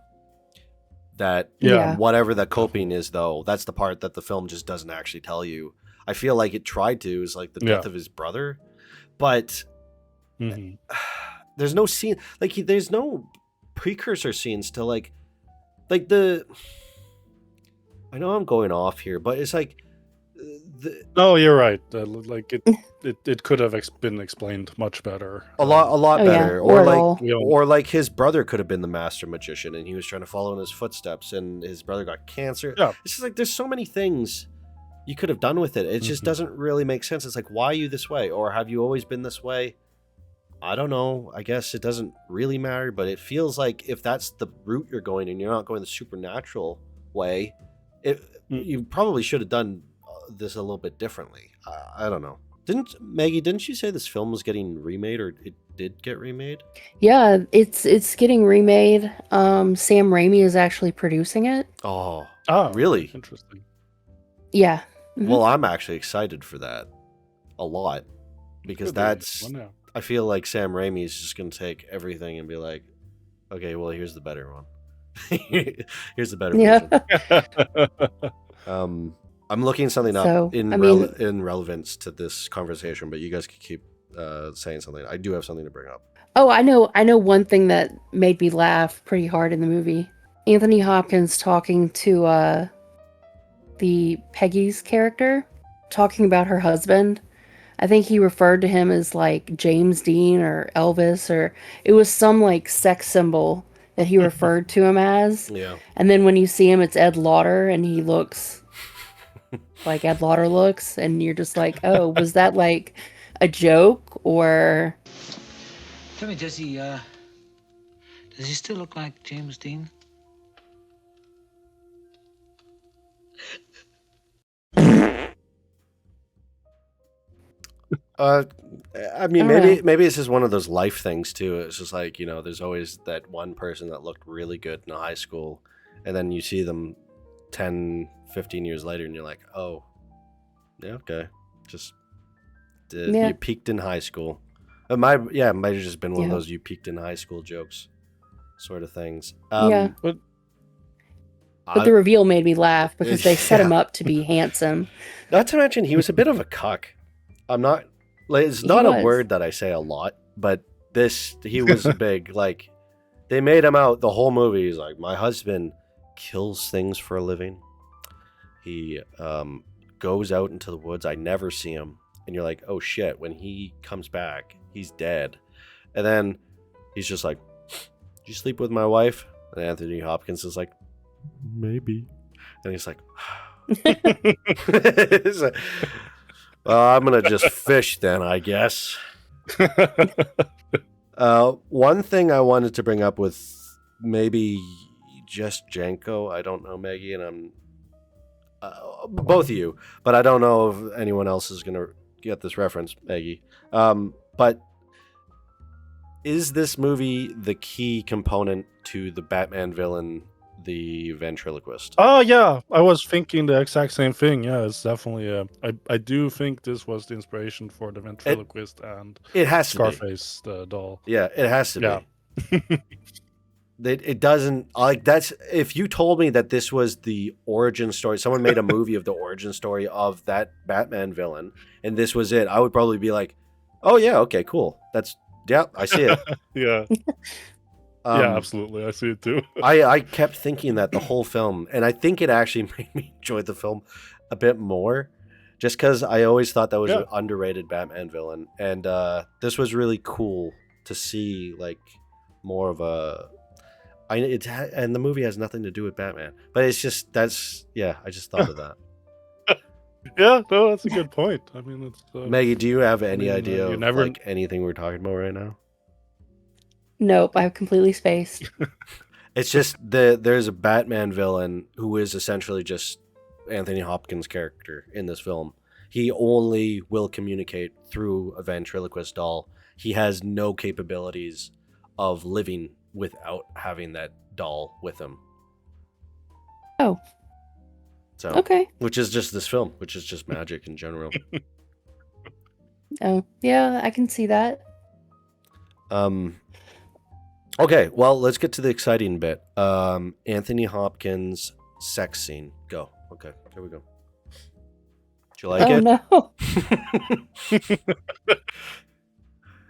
Speaker 1: That
Speaker 3: Yeah.
Speaker 1: whatever the coping is, though, that's the part that the film just doesn't actually tell you. I feel like it tried to, is like the death of his brother, but there's no scene, like there's no precursor scenes to like the. I know I'm going off here, but it's like.
Speaker 4: No, you're right. Like it could have been explained much better.
Speaker 1: A lot better.
Speaker 3: Yeah.
Speaker 1: Or like his brother could have been the master magician, and he was trying to follow in his footsteps, and his brother got cancer.
Speaker 4: Yeah.
Speaker 1: It's just like there's so many things you could have done with it. It just doesn't really make sense. It's like, why are you this way, or have you always been this way? I don't know. I guess it doesn't really matter, but it feels like if that's the route you're going and you're not going the supernatural way, you probably should have done this a little bit differently. I don't know. Didn't you say this film was getting remade, or it did get remade?
Speaker 3: Yeah, it's getting remade. Sam Raimi is actually producing it.
Speaker 1: Oh,
Speaker 4: Oh,
Speaker 1: really?
Speaker 4: Interesting.
Speaker 3: Yeah.
Speaker 1: Well, I'm actually excited for that a lot, because I feel like Sam Raimi is just going to take everything and be like, okay, well, here's the better one. Here's the better version. I'm looking something up in relevance to this conversation, but you guys can keep saying something. I do have something to bring up.
Speaker 3: Oh, I know one thing that made me laugh pretty hard in the movie. Anthony Hopkins talking to the Peggy's character, talking about her husband. I think he referred to him as like James Dean or Elvis, or it was some like sex symbol that he referred to him as.
Speaker 1: Yeah.
Speaker 3: And then when you see him, it's Ed Lauder, and he looks like Ed Lauder looks, and you're just like, oh, was that like a joke, or?
Speaker 7: Tell me, does he still look like James Dean?
Speaker 1: I mean, maybe it's just one of those life things too. It's just like, there's always that one person that looked really good in high school, and then you see them 10, 15 years later, and you're like, oh, yeah, okay, just you peaked in high school. It might have just been one of those you peaked in high school jokes sort of things.
Speaker 3: But the reveal made me laugh because they set him up to be handsome.
Speaker 1: Not to mention, he was a bit of a cuck. I'm not. Like, it's not a word that I say a lot, but he was big. Like, they made him out the whole movie. He's like, my husband kills things for a living. He goes out into the woods. I never see him. And you're like, oh shit, when he comes back, he's dead. And then he's just like, did you sleep with my wife? And Anthony Hopkins is like, maybe. And he's like, Well, I'm gonna just fish then, I guess. One thing I wanted to bring up with maybe just Janko. I don't know, Maggie, and I'm both of you, but I don't know if anyone else is gonna get this reference, Maggie. But is this movie the key component to the Batman villain, the ventriloquist?
Speaker 4: Oh yeah, I was thinking the exact same thing. Yeah, it's definitely. I do think this was the inspiration for the ventriloquist and
Speaker 1: It has to be.
Speaker 4: Scarface, the doll.
Speaker 1: Yeah, it has to
Speaker 4: Yeah.
Speaker 1: be. It doesn't like that's if you told me that this was the origin story, someone made a movie of the origin story of that Batman villain, and this was it, I would probably be like, "Oh yeah, okay, cool. I see it."
Speaker 4: Yeah. Yeah, absolutely. I see it too.
Speaker 1: I kept thinking that the whole film, and I think it actually made me enjoy the film a bit more, just because I always thought that was an underrated Batman villain, and this was really cool to see like more of a. And the movie has nothing to do with Batman, but it's just I just thought of that.
Speaker 4: Yeah, no, that's a good point. I mean, it's
Speaker 1: Maggie, do you have any idea of
Speaker 4: never...
Speaker 1: like anything we're talking about right now?
Speaker 3: Nope, I've completely spaced.
Speaker 1: It's just there's a Batman villain who is essentially just Anthony Hopkins' character in this film. He only will communicate through a ventriloquist doll. He has no capabilities of living without having that doll with him.
Speaker 3: Oh.
Speaker 1: So,
Speaker 3: okay.
Speaker 1: Which is just this film, which is just magic in general.
Speaker 3: Oh, yeah, I can see that.
Speaker 1: Okay, well, let's get to the exciting bit. Anthony Hopkins sex scene. Go. Okay, here we go. Do you like it?
Speaker 3: No.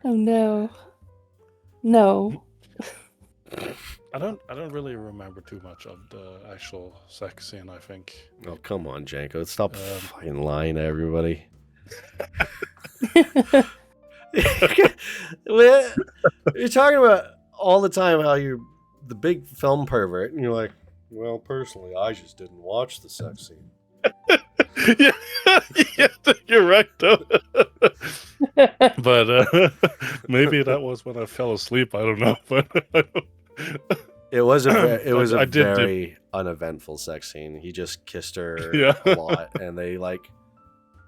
Speaker 3: Oh no. No.
Speaker 4: I don't really remember too much of the actual sex scene, I think.
Speaker 1: Oh, come on, Janko. Stop fucking lying to everybody. You're talking about all the time how you're the big film pervert, and you're like, well, personally, I just didn't watch the sex scene.
Speaker 4: Yeah, you're right, though. But maybe that was when I fell asleep. I don't know. But
Speaker 1: it was a very uneventful sex scene. He just kissed her a lot, and they like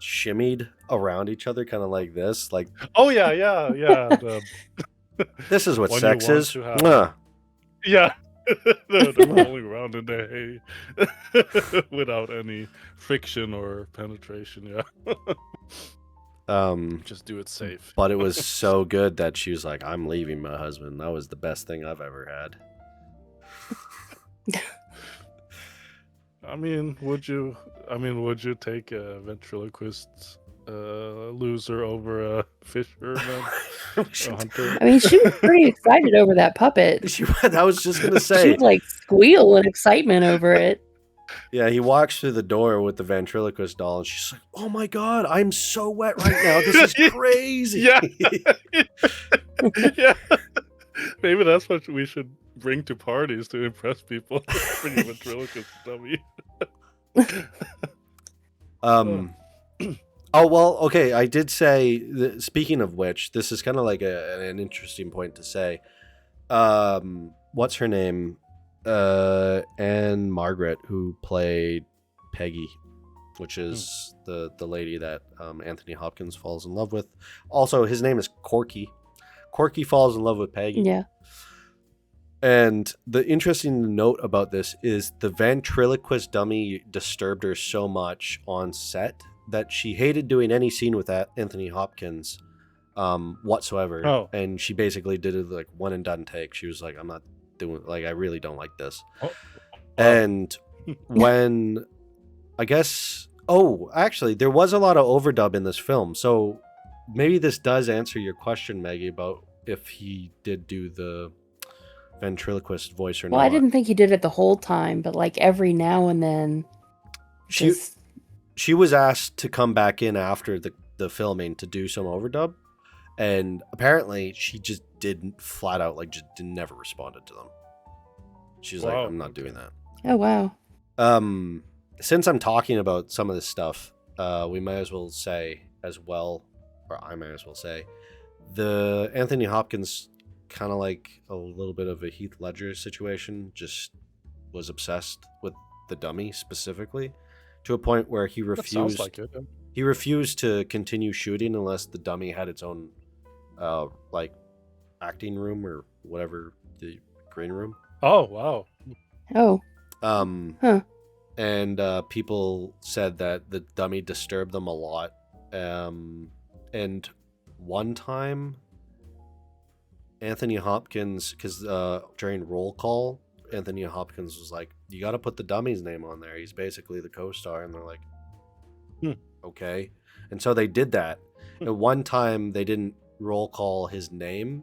Speaker 1: shimmied around each other, kind of like this. Like,
Speaker 4: oh yeah.
Speaker 1: This is what sex is.
Speaker 4: Yeah. They're rolling around in their hay without any friction or penetration. Yeah. Just do it safe.
Speaker 1: But it was so good that she was like, "I'm leaving my husband." That was the best thing I've ever had.
Speaker 4: I mean, would you take a ventriloquist loser over a fisherman, a hunter?
Speaker 3: I mean, she was pretty excited over that puppet.
Speaker 1: I was just gonna say,
Speaker 3: she'd like squeal in excitement over it.
Speaker 1: Yeah, he walks through the door with the ventriloquist doll, and she's like, "Oh my god, I'm so wet right now. This is crazy."
Speaker 4: Yeah. Yeah. Maybe that's what we should bring to parties to impress people. Bring a ventriloquist dummy.
Speaker 1: Oh, well, okay, I did say, speaking of which, this is kind of like an interesting point to say. What's her name? Anne Margaret, who played Peggy, which is the lady that Anthony Hopkins falls in love with. Also, his name is Corky. Corky falls in love with Peggy.
Speaker 3: Yeah.
Speaker 1: And the interesting note about this is the ventriloquist dummy disturbed her so much on set that she hated doing any scene with that Anthony Hopkins whatsoever.
Speaker 4: Oh.
Speaker 1: And she basically did it like one and done take. She was like, I'm not doing, like, I really don't like this.
Speaker 4: Oh.
Speaker 1: And when, I guess, actually, there was a lot of overdub in this film. So maybe this does answer your question, Maggie, about if he did do the ventriloquist voice or not.
Speaker 3: Well, I didn't think he did it the whole time, but like every now and then.
Speaker 1: She was asked to come back in after the filming to do some overdub, and apparently she just didn't flat out, like, just never responded to them. She's like, I'm not doing that.
Speaker 3: Oh, wow.
Speaker 1: Since I'm talking about some of this stuff, we might as well say as well, or I may as well say, the Anthony Hopkins, kind of like a little bit of a Heath Ledger situation, just was obsessed with the dummy specifically, to a point where he
Speaker 4: That sounds
Speaker 1: refused.
Speaker 4: like it.
Speaker 1: He refused to continue shooting unless the dummy had its own, like, acting room or whatever, the green room.
Speaker 4: Oh, wow.
Speaker 3: Oh.
Speaker 1: Huh. And people said that the dummy disturbed them a lot. And one time, Anthony Hopkins, because during roll call, Anthony Hopkins was like, "You got to put the dummy's name on there. He's basically the co-star." And they're like, "Okay." And so they did that. And one time they didn't roll call his name,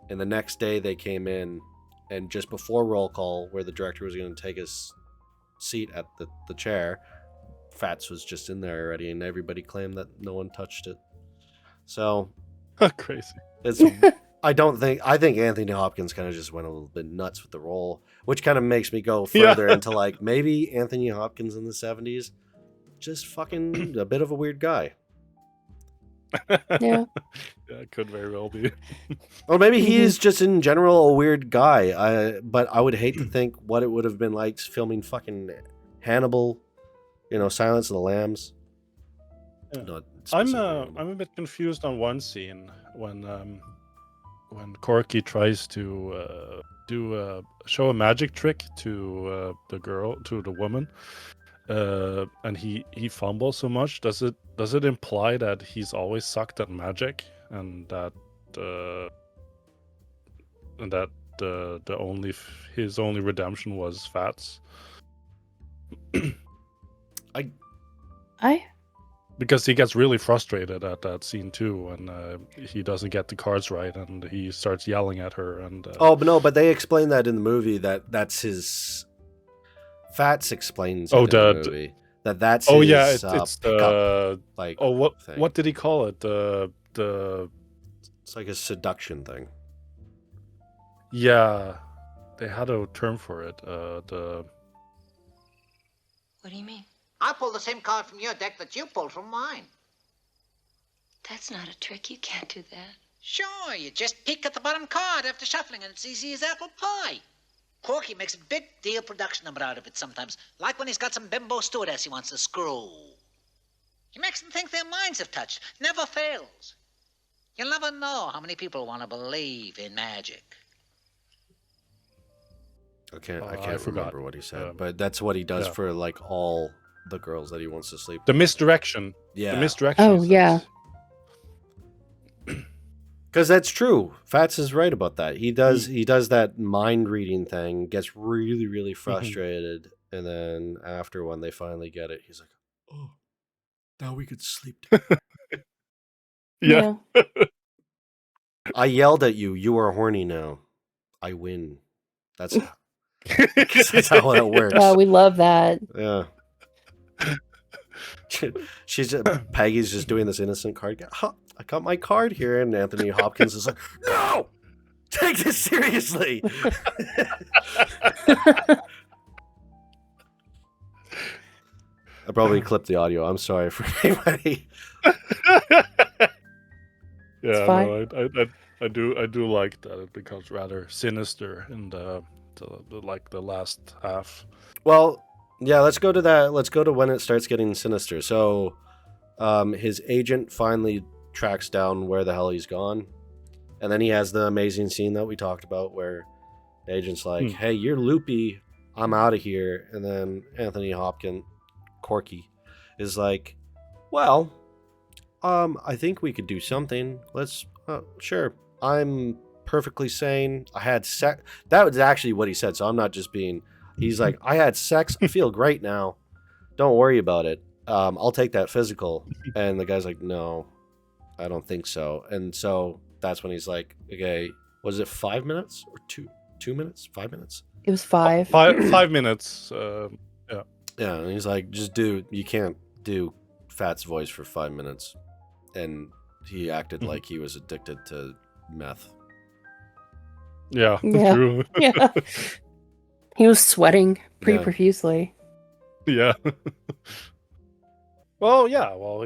Speaker 1: and the next day they came in, and just before roll call, where the director was going to take his seat at the chair, Fats was just in there already, and everybody claimed that no one touched it. So
Speaker 4: crazy.
Speaker 1: It's I think Anthony Hopkins kind of just went a little bit nuts with the role, which kind of makes me go further into like maybe Anthony Hopkins in the 70s, just fucking a bit of a weird guy.
Speaker 3: Yeah.
Speaker 4: Yeah, it could very well be.
Speaker 1: Or maybe he is just in general a weird guy. But I would hate to think what it would have been like filming fucking Hannibal, Silence of the Lambs.
Speaker 4: Yeah.
Speaker 1: Not
Speaker 4: I'm
Speaker 1: specifically
Speaker 4: a bit confused on one scene when Corky tries to show a magic trick to the woman, and he fumbles so much. Does it imply that he's always sucked at magic, and that his only redemption was Fats? Because he gets really frustrated at that scene too, and he doesn't get the cards right, and he starts yelling at her. And
Speaker 1: but they explain that in the movie that's his. Fats explains in the movie that's his.
Speaker 4: It's the what did he call it?
Speaker 1: It's like a seduction thing.
Speaker 4: Yeah, they had a term for it.
Speaker 12: What do you mean? I pulled the same card from your deck that you pulled from mine.
Speaker 13: That's not a trick. You can't do that.
Speaker 12: Sure, you just peek at the bottom card after shuffling, and it's easy as apple pie. Corky makes a big deal production number out of it sometimes, like when he's got some bimbo stewardess he wants to screw. He makes them think their minds have touched. Never fails. You'll never know how many people want to believe in magic.
Speaker 1: I can't remember what he said, but that's what he does for like all the girls that he wants to sleep.
Speaker 4: The misdirection.
Speaker 1: Yeah.
Speaker 4: The misdirection.
Speaker 3: Oh, yeah.
Speaker 1: Because that's true. Fats is right about that. He does that mind reading thing, gets really, really frustrated, and then after when they finally get it, he's like, "Oh, now we could sleep together."
Speaker 4: Yeah.
Speaker 1: I yelled at you. You are horny now. I win. That's how it works.
Speaker 3: Yeah, we love that.
Speaker 1: Yeah. Peggy's just doing this innocent card game. I got my card here, and Anthony Hopkins is like, "No, take this seriously." I probably clipped the audio. I'm sorry for anybody.
Speaker 4: Yeah,
Speaker 3: fine.
Speaker 4: no, I do like that it becomes rather sinister in the last half.
Speaker 1: Well, yeah, let's go to that. Let's go to when it starts getting sinister. So, his agent finally tracks down where the hell he's gone, and then he has the amazing scene that we talked about where the agent's like, "Hey, you're loopy. I'm out of here." And then Anthony Hopkins, Corky, is like, "Well, I think we could do something. Let's, sure. I'm perfectly sane. I had sex." That was actually what he said. So I'm not just being. He's like, "I had sex. I feel great now. Don't worry about it. I'll take that physical." And the guy's like, "No, I don't think so." And so that's when he's like, "Okay, was it 5 minutes or 2 minutes? 5 minutes?"
Speaker 3: It was 5.
Speaker 4: 5 minutes. Yeah.
Speaker 1: Yeah, and he's like, you can't do Fat's voice for 5 minutes. And he acted like he was addicted to meth.
Speaker 4: Yeah,
Speaker 3: Yeah.
Speaker 4: true.
Speaker 3: Yeah. He was sweating pretty profusely.
Speaker 4: Yeah. Well, yeah. Well,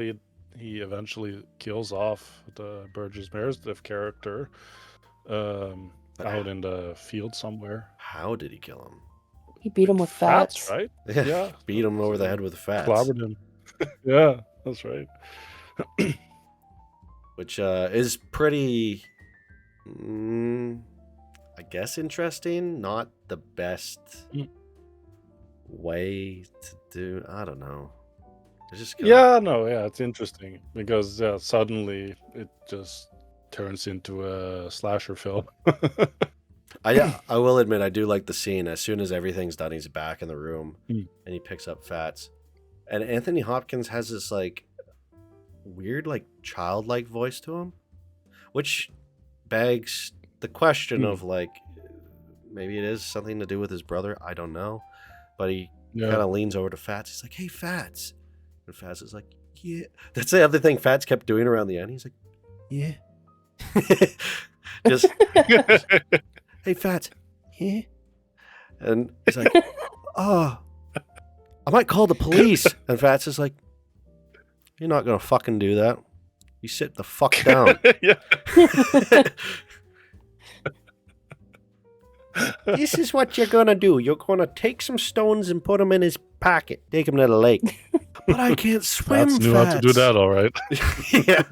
Speaker 4: he eventually kills off the Burgess Meredith character out in the field somewhere.
Speaker 1: How did he kill him?
Speaker 3: He beat him with fats.
Speaker 4: Right?
Speaker 1: Yeah. Beat him over the head with the fats.
Speaker 4: Clobbered him. Yeah, that's right.
Speaker 1: Which is pretty, I guess, interesting. Not the best way to do. I don't know. It's just
Speaker 4: it's interesting because suddenly it just turns into a slasher film.
Speaker 1: I will admit I do like the scene. As soon as everything's done, he's back in the room and he picks up fats. And Anthony Hopkins has this like weird, like childlike voice to him, which begs the question of like maybe it is something to do with his brother. I don't know, but he kind of leans over to Fats. He's like, "Hey, Fats," and Fats is like, "Yeah." That's the other thing Fats kept doing around the end. He's like, "Yeah," just "Hey, Fats, yeah," and he's like, "Oh, I might call the police." And Fats is like, "You're not gonna fucking do that. You sit the fuck down." "This is what you're gonna do. You're gonna take some stones and put them in his pocket. Take him to the lake." "But I can't swim,
Speaker 4: Fats knew how to do that, all right.
Speaker 1: Yeah.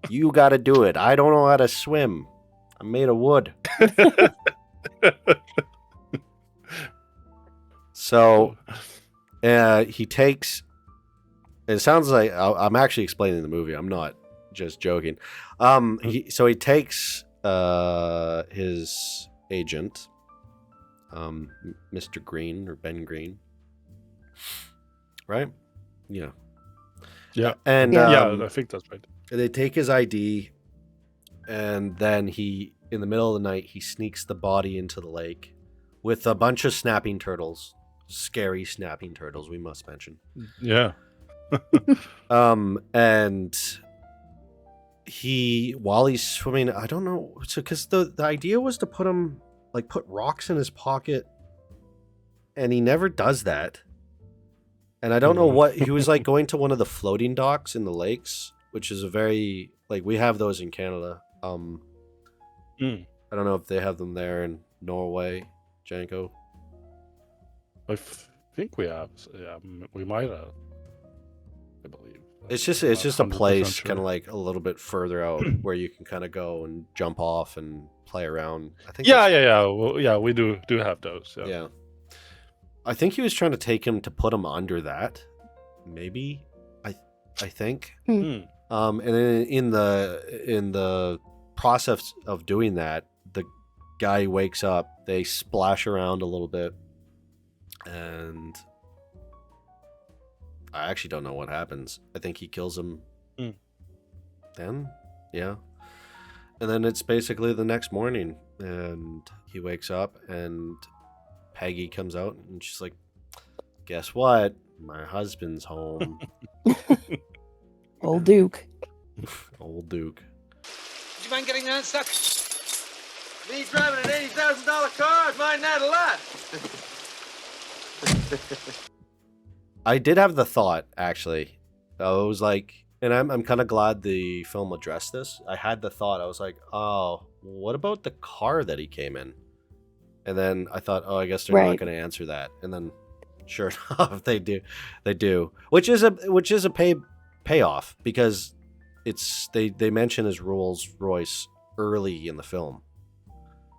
Speaker 1: "You gotta do it. I don't know how to swim. I'm made of wood." So he takes. It sounds like I'm actually explaining the movie. I'm not just joking. He takes his agent, Mr. Green or Ben Green, right? Yeah. And
Speaker 4: I think that's right.
Speaker 1: They take his ID, and then in the middle of the night, he sneaks the body into the lake with a bunch of snapping turtles. Scary snapping turtles, we must mention.
Speaker 4: Yeah.
Speaker 1: And while he's swimming, I don't know, so because the idea was to put rocks in his pocket, and he never does that. And I don't know what he was like going to one of the floating docks in the lakes, which is a very we have those in Canada. I don't know if they have them there in Norway, Janko.
Speaker 4: I think we have. Yeah, we might have. I believe.
Speaker 1: It's just a place kind of like a little bit further out where you can kind of go and jump off and play around. I think.
Speaker 4: Well, we do have those.
Speaker 1: Yeah. I think he was trying to take him to put him under that. Maybe. I think. And then in the process of doing that, the guy wakes up. They splash around a little bit. And I actually don't know what happens. I think he kills him then. Yeah. And then it's basically the next morning, and he wakes up, and Peggy comes out, and she's like, "Guess what? My husband's home."
Speaker 3: Old Duke.
Speaker 1: Old Duke.
Speaker 12: Would you mind getting unstuck?
Speaker 14: Me driving an $80,000 car is minding that a lot.
Speaker 1: I did have the thought, actually. I was like, and I'm kind of glad the film addressed this. I had the thought, I was like, oh, what about the car that he came in? And then I thought, oh, I guess they're not going to answer that. And then, sure enough, they do. Which is a payoff, because they mention his Rolls Royce early in the film,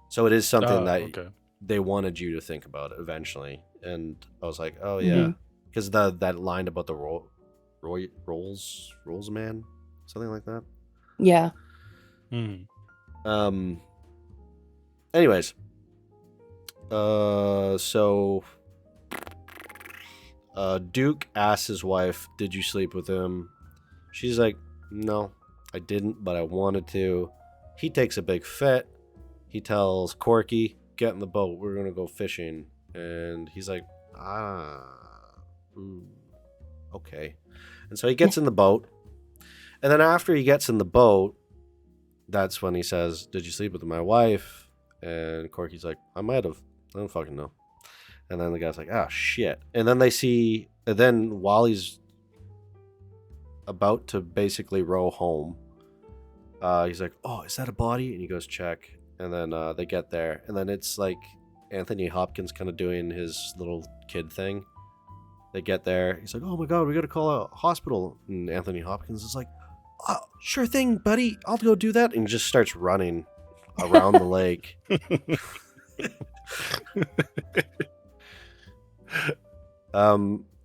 Speaker 1: so it is something that they wanted you to think about eventually. And I was like, oh yeah, because that line about the Rolls man, something like that.
Speaker 3: Yeah.
Speaker 1: Anyways, so Duke asks his wife, "Did you sleep with him?" She's like, "No, I didn't, but I wanted to." He takes a big fit. He tells Corky, "Get in the boat. We're gonna go fishing." And he's like, okay. And so he gets in the boat. And then after he gets in the boat, that's when he says, "Did you sleep with my wife?" And Corky's like, "I might have. I don't fucking know." And then the guy's like, "Ah, shit." And then they see, and then while he's about to basically row home, he's like, "Oh, is that a body?" And he goes check, and then they get there, and then it's like Anthony Hopkins kind of doing his little kid thing. They get there, he's like, "Oh my god, we gotta call a hospital," and Anthony Hopkins is like, "Oh, sure thing, buddy, I'll go do that," and just starts running around the lake.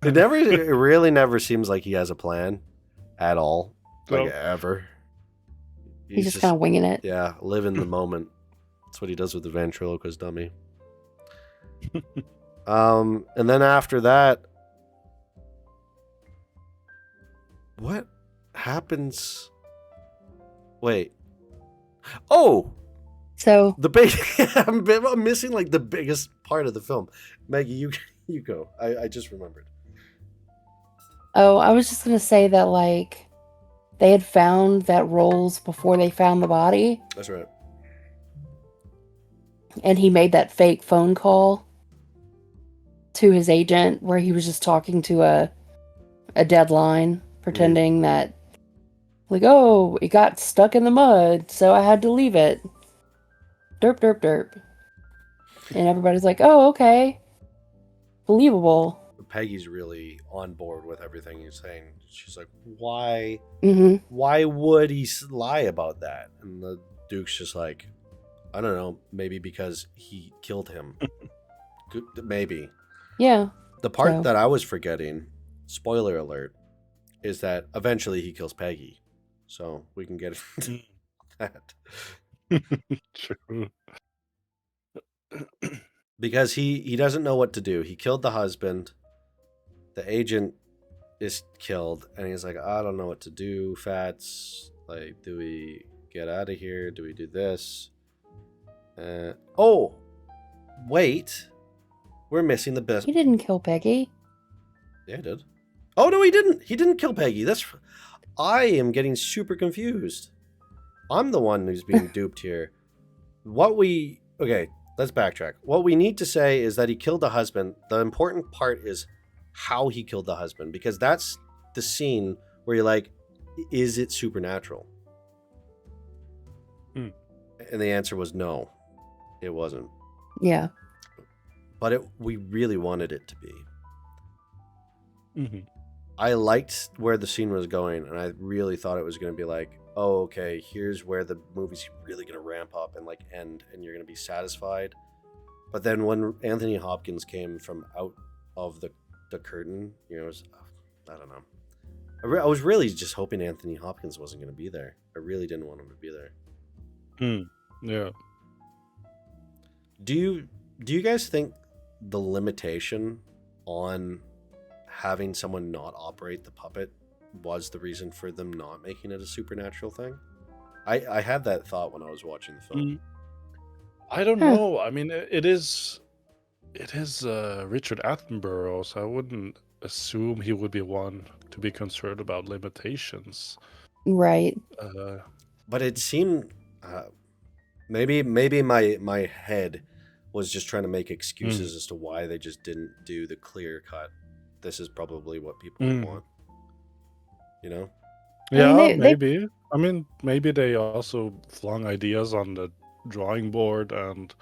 Speaker 1: It really never seems like he has a plan at all, like ever.
Speaker 3: He's just kind of winging it.
Speaker 1: Yeah, live in the moment. That's what he does with the ventriloquist dummy. And then after that, what happens? Wait. Oh,
Speaker 3: so
Speaker 1: the big. I'm missing like the biggest part of the film. Maggie, you go. I just remembered.
Speaker 3: Oh, I was just gonna say that like they had found that Rolls before they found the body.
Speaker 1: That's right.
Speaker 3: And he made that fake phone call to his agent where he was just talking to a deadline, pretending that like, oh, it got stuck in the mud, so I had to leave it. Derp, derp, derp. And everybody's like, oh, okay. Believable.
Speaker 1: Peggy's really on board with everything he's saying. She's like, why?
Speaker 3: Mm-hmm.
Speaker 1: Why would he lie about that? And the Duke's just like, I don't know, maybe because he killed him. Maybe.
Speaker 3: Yeah.
Speaker 1: The part that I was forgetting, spoiler alert, is that eventually he kills Peggy. So we can get into that.
Speaker 4: True.
Speaker 1: Because he doesn't know what to do. He killed the husband. The agent is killed. And he's like, I don't know what to do, Fats. Like, do we get out of here? Do we do this? Oh, wait. We're missing the best.
Speaker 3: He didn't kill Peggy.
Speaker 1: Yeah, he did. Oh, no, he didn't. He didn't kill Peggy. I am getting super confused. I'm the one who's being duped here. Okay, let's backtrack. What we need to say is that he killed the husband. The important part is how he killed the husband, because that's the scene where you're like, is it supernatural? And the answer was no, it wasn't.
Speaker 3: Yeah.
Speaker 1: But we really wanted it to be.
Speaker 4: Mm-hmm.
Speaker 1: I liked where the scene was going, and I really thought it was going to be like, oh, okay, here's where the movie's really going to ramp up and like end, and you're going to be satisfied. But then when Anthony Hopkins came from out of the curtain, you know, it was, I don't know. I was really just hoping Anthony Hopkins wasn't going to be there. I really didn't want him to be there.
Speaker 4: Yeah.
Speaker 1: Do you guys think the limitation on having someone not operate the puppet was the reason for them not making it a supernatural thing? I had that thought when I was watching the film.
Speaker 4: I don't know. I mean, it is Richard Attenborough, so I wouldn't assume he would be one to be concerned about limitations.
Speaker 3: Right.
Speaker 1: But it seemed maybe my head was just trying to make excuses as to why they just didn't do the clear cut. This is probably what people want. You know?
Speaker 4: Yeah, maybe. I mean, maybe they also flung ideas on the drawing board, and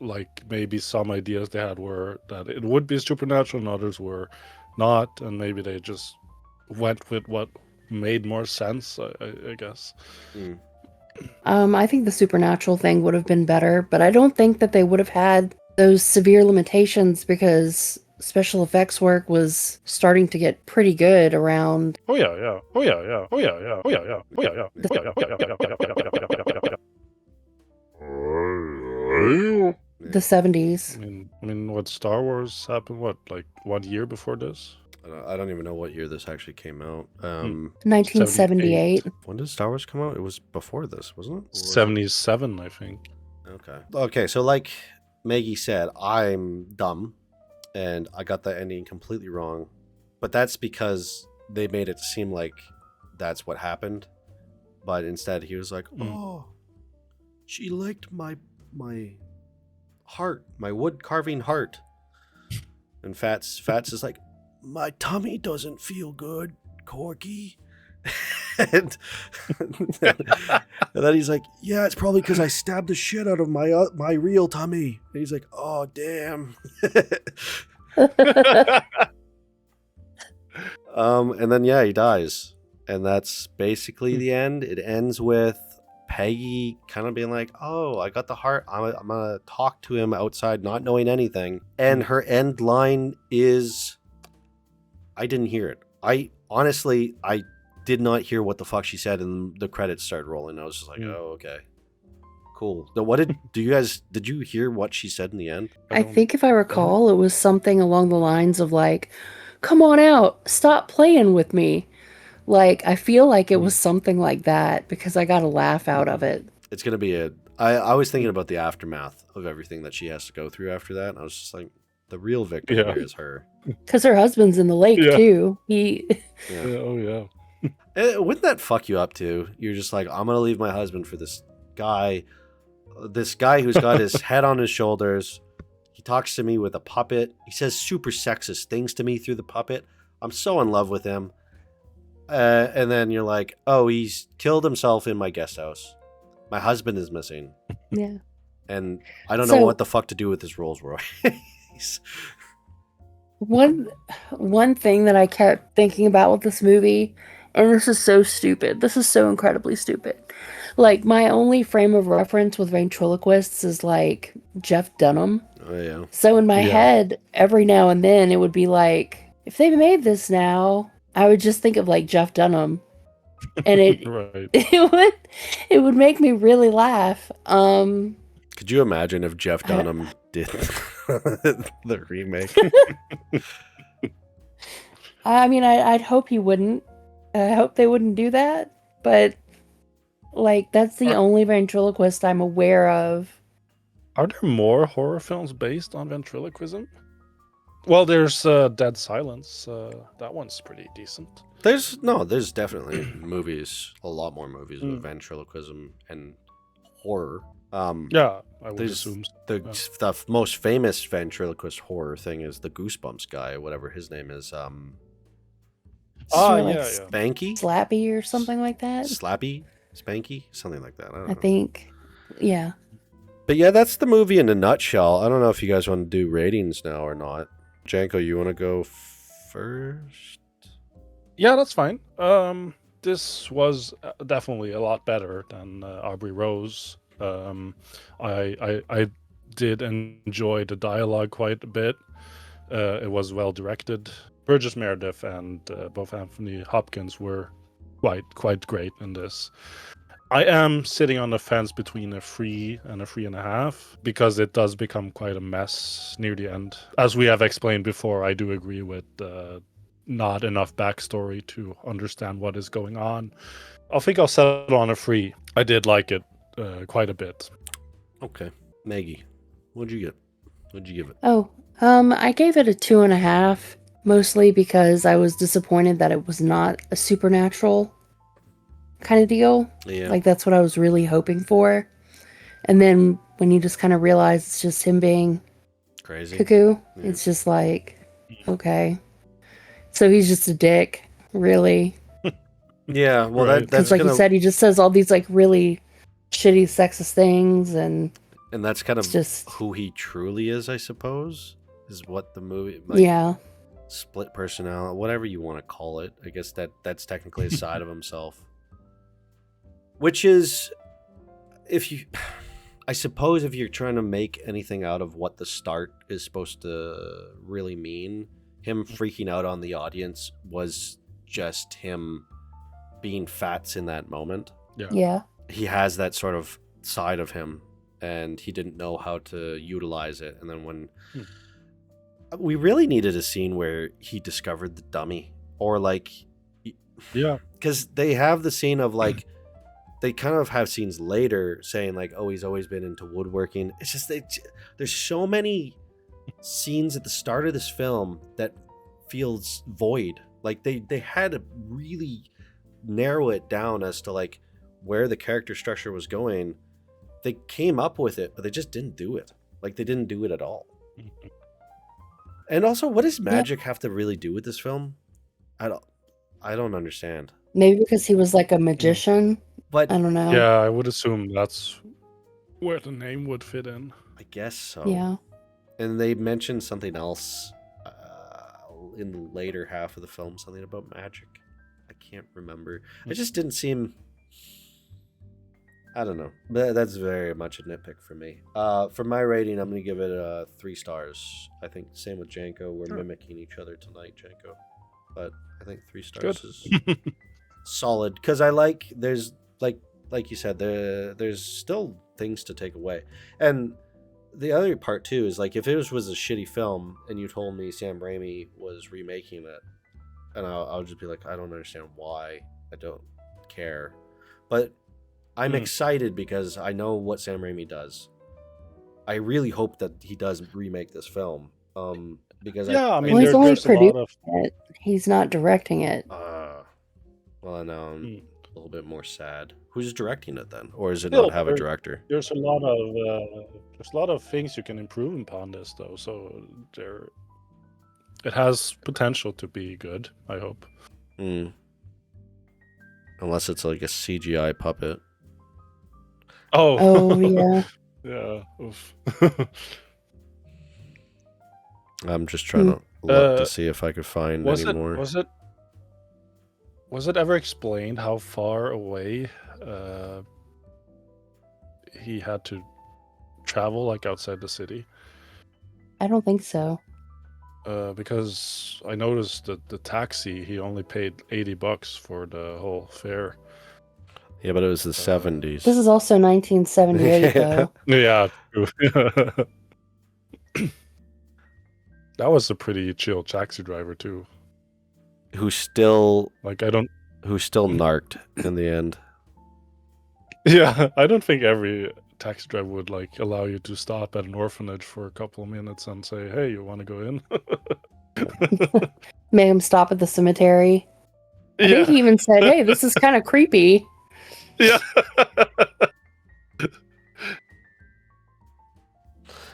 Speaker 4: like maybe some ideas they had were that it would be supernatural and others were not, and maybe they just went with what made more sense, I guess.
Speaker 3: I think the supernatural thing would have been better, but I don't think that they would have had those severe limitations because special effects work was starting to get pretty good around.
Speaker 4: The
Speaker 3: 70s.
Speaker 4: I mean, what Star Wars happened? What, like 1 year before this?
Speaker 1: I don't even know what year this actually came out.
Speaker 3: 1978.
Speaker 1: When did Star Wars come out? It was before this, wasn't it?
Speaker 4: 77, I think.
Speaker 1: Okay, so like Maggie said, I'm dumb, and I got the ending completely wrong. But that's because they made it seem like that's what happened. But instead, he was like, "Oh, she liked my heart, my wood carving heart." And Fats is like, "My tummy doesn't feel good. Corky? and, and then he's like, yeah, it's probably because I stabbed the shit out of my real tummy. And he's like, oh, damn. And then, yeah, he dies. And that's basically the end. It ends with Peggy kind of being like, oh, I got the heart. I'm going to talk to him outside, not knowing anything. And her end line is, I didn't hear it. I did not hear what the fuck she said, and the credits started rolling. I was just like, oh, okay. Cool. So did you hear what she said in the end?
Speaker 3: I think if I recall, it was something along the lines of like, come on out, stop playing with me. Like, I feel like it was something like that because I got a laugh out of it.
Speaker 1: It's going to be I was thinking about the aftermath of everything that she has to go through after that. And I was just like, the real victim here is her.
Speaker 3: Because her husband's in the lake, too.
Speaker 4: Oh, yeah.
Speaker 1: Wouldn't that fuck you up, too? You're just like, I'm going to leave my husband for this guy who's got his head on his shoulders. He talks to me with a puppet. He says super sexist things to me through the puppet. I'm so in love with him. And then you're like, oh, he's killed himself in my guest house. My husband is missing.
Speaker 3: Yeah.
Speaker 1: And I don't know what the fuck to do with this Rolls Royce.
Speaker 3: One thing that I kept thinking about with this movie, and this is so stupid. This is so incredibly stupid. Like, my only frame of reference with ventriloquists is like Jeff Dunham.
Speaker 1: Oh, yeah.
Speaker 3: So in my head, every now and then, it would be like, if they made this now, I would just think of like Jeff Dunham, and it would make me really laugh.
Speaker 1: Could you imagine if Jeff Dunham did the remake?
Speaker 3: I mean, I'd hope he wouldn't. I hope they wouldn't do that. But like, that's the only ventriloquist I'm aware of.
Speaker 4: Are there more horror films based on ventriloquism? Well, there's Dead Silence. That one's pretty decent.
Speaker 1: There's definitely a lot more movies with ventriloquism and horror.
Speaker 4: Yeah, I would assume.
Speaker 1: The most famous ventriloquist horror thing is the Goosebumps guy, whatever his name is. Spanky?
Speaker 3: Slappy or something like that?
Speaker 1: Slappy? Spanky? Something like that. I don't know.
Speaker 3: I think, yeah.
Speaker 1: But yeah, that's the movie in a nutshell. I don't know if you guys want to do ratings now or not. Janko, you want to go first?
Speaker 4: Yeah, that's fine. This was definitely a lot better than Aubrey Rose. I did enjoy the dialogue quite a bit. It was well directed. Burgess Meredith and both Anthony Hopkins were quite great in this. I am sitting on the fence between a 3 and a 3.5 because it does become quite a mess near the end. As we have explained before, I do agree with not enough backstory to understand what is going on. I think I'll settle on a 3. I did like it quite a bit.
Speaker 1: Okay. Maggie, what'd you get? What'd you give it?
Speaker 3: Oh, I gave it a 2.5, mostly because I was disappointed that it was not a supernatural kind of deal.
Speaker 1: Yeah.
Speaker 3: Like, that's what I was really hoping for. And then when you just kind of realize it's just him being
Speaker 1: crazy,
Speaker 3: cuckoo, it's just like, okay. So he's just a dick, really.
Speaker 1: Yeah, well, that's
Speaker 3: like you said, he just says all these like really shitty sexist things, and
Speaker 1: that's kind of
Speaker 3: just
Speaker 1: who he truly is, I suppose, is what the movie, split personality, whatever you want to call it. I guess that's technically a side of himself. Which is, I suppose if you're trying to make anything out of what the start is supposed to really mean, him freaking out on the audience was just him being Fats in that moment.
Speaker 3: Yeah.
Speaker 1: He has that sort of side of him, and he didn't know how to utilize it. And then when we really needed a scene where he discovered the dummy, or like, because they have the scene of like, they kind of have scenes later saying like, oh, he's always been into woodworking. It's just there's so many scenes at the start of this film that feels void. Like they had to really narrow it down as to like where the character structure was going. They came up with it, but they just didn't do it. Like, they didn't do it at all. And also, what does magic have to really do with this film? At all? I don't understand.
Speaker 3: Maybe because he was like a magician.
Speaker 1: But
Speaker 3: I don't know.
Speaker 4: Yeah, I would assume that's where the name would fit in.
Speaker 1: I guess so.
Speaker 3: Yeah.
Speaker 1: And they mentioned something else in the later half of the film, something about magic. I can't remember. It just didn't seem... I don't know. But that's very much a nitpick for me. For my rating, I'm going to give it 3 stars. I think same with Janko. We're mimicking each other tonight, Janko. But I think 3 stars is solid. Because I like, there's, like you said, there's still things to take away. And the other part, too, is like, if it was a shitty film and you told me Sam Raimi was remaking it, and I'll just be like, I don't understand why. I don't care. But I'm excited because I know what Sam Raimi does. I really hope that he does remake this film. Because
Speaker 4: I mean,
Speaker 3: well, he's only
Speaker 4: there's a lot
Speaker 3: producing
Speaker 4: of...
Speaker 3: it. He's not directing it.
Speaker 1: Well, now I'm a little bit more sad. Who's directing it then, or does it
Speaker 4: Still,
Speaker 1: not have a director?
Speaker 4: There's a lot of things you can improve upon this, though. So it has potential to be good. I hope.
Speaker 1: Unless it's like a CGI puppet.
Speaker 3: Oh yeah.
Speaker 4: Yeah. Oof.
Speaker 1: I'm just trying to look to see if I could find any more.
Speaker 4: Was it ever explained how far away he had to travel, like outside the city?
Speaker 3: I don't think so.
Speaker 4: Because I noticed that the taxi, he only paid $80 for the whole fare.
Speaker 1: Yeah, but it was the 70s.
Speaker 3: This is also 1978, though.
Speaker 4: Yeah, true. That was a pretty chill taxi driver too.
Speaker 1: Who still
Speaker 4: narked
Speaker 1: in the end.
Speaker 4: Yeah, I don't think every taxi driver would like allow you to stop at an orphanage for a couple of minutes and say, "Hey, you want to go in?"
Speaker 3: Make him stop at the cemetery. I think he even said, "Hey, this is kind of creepy."
Speaker 4: Yeah.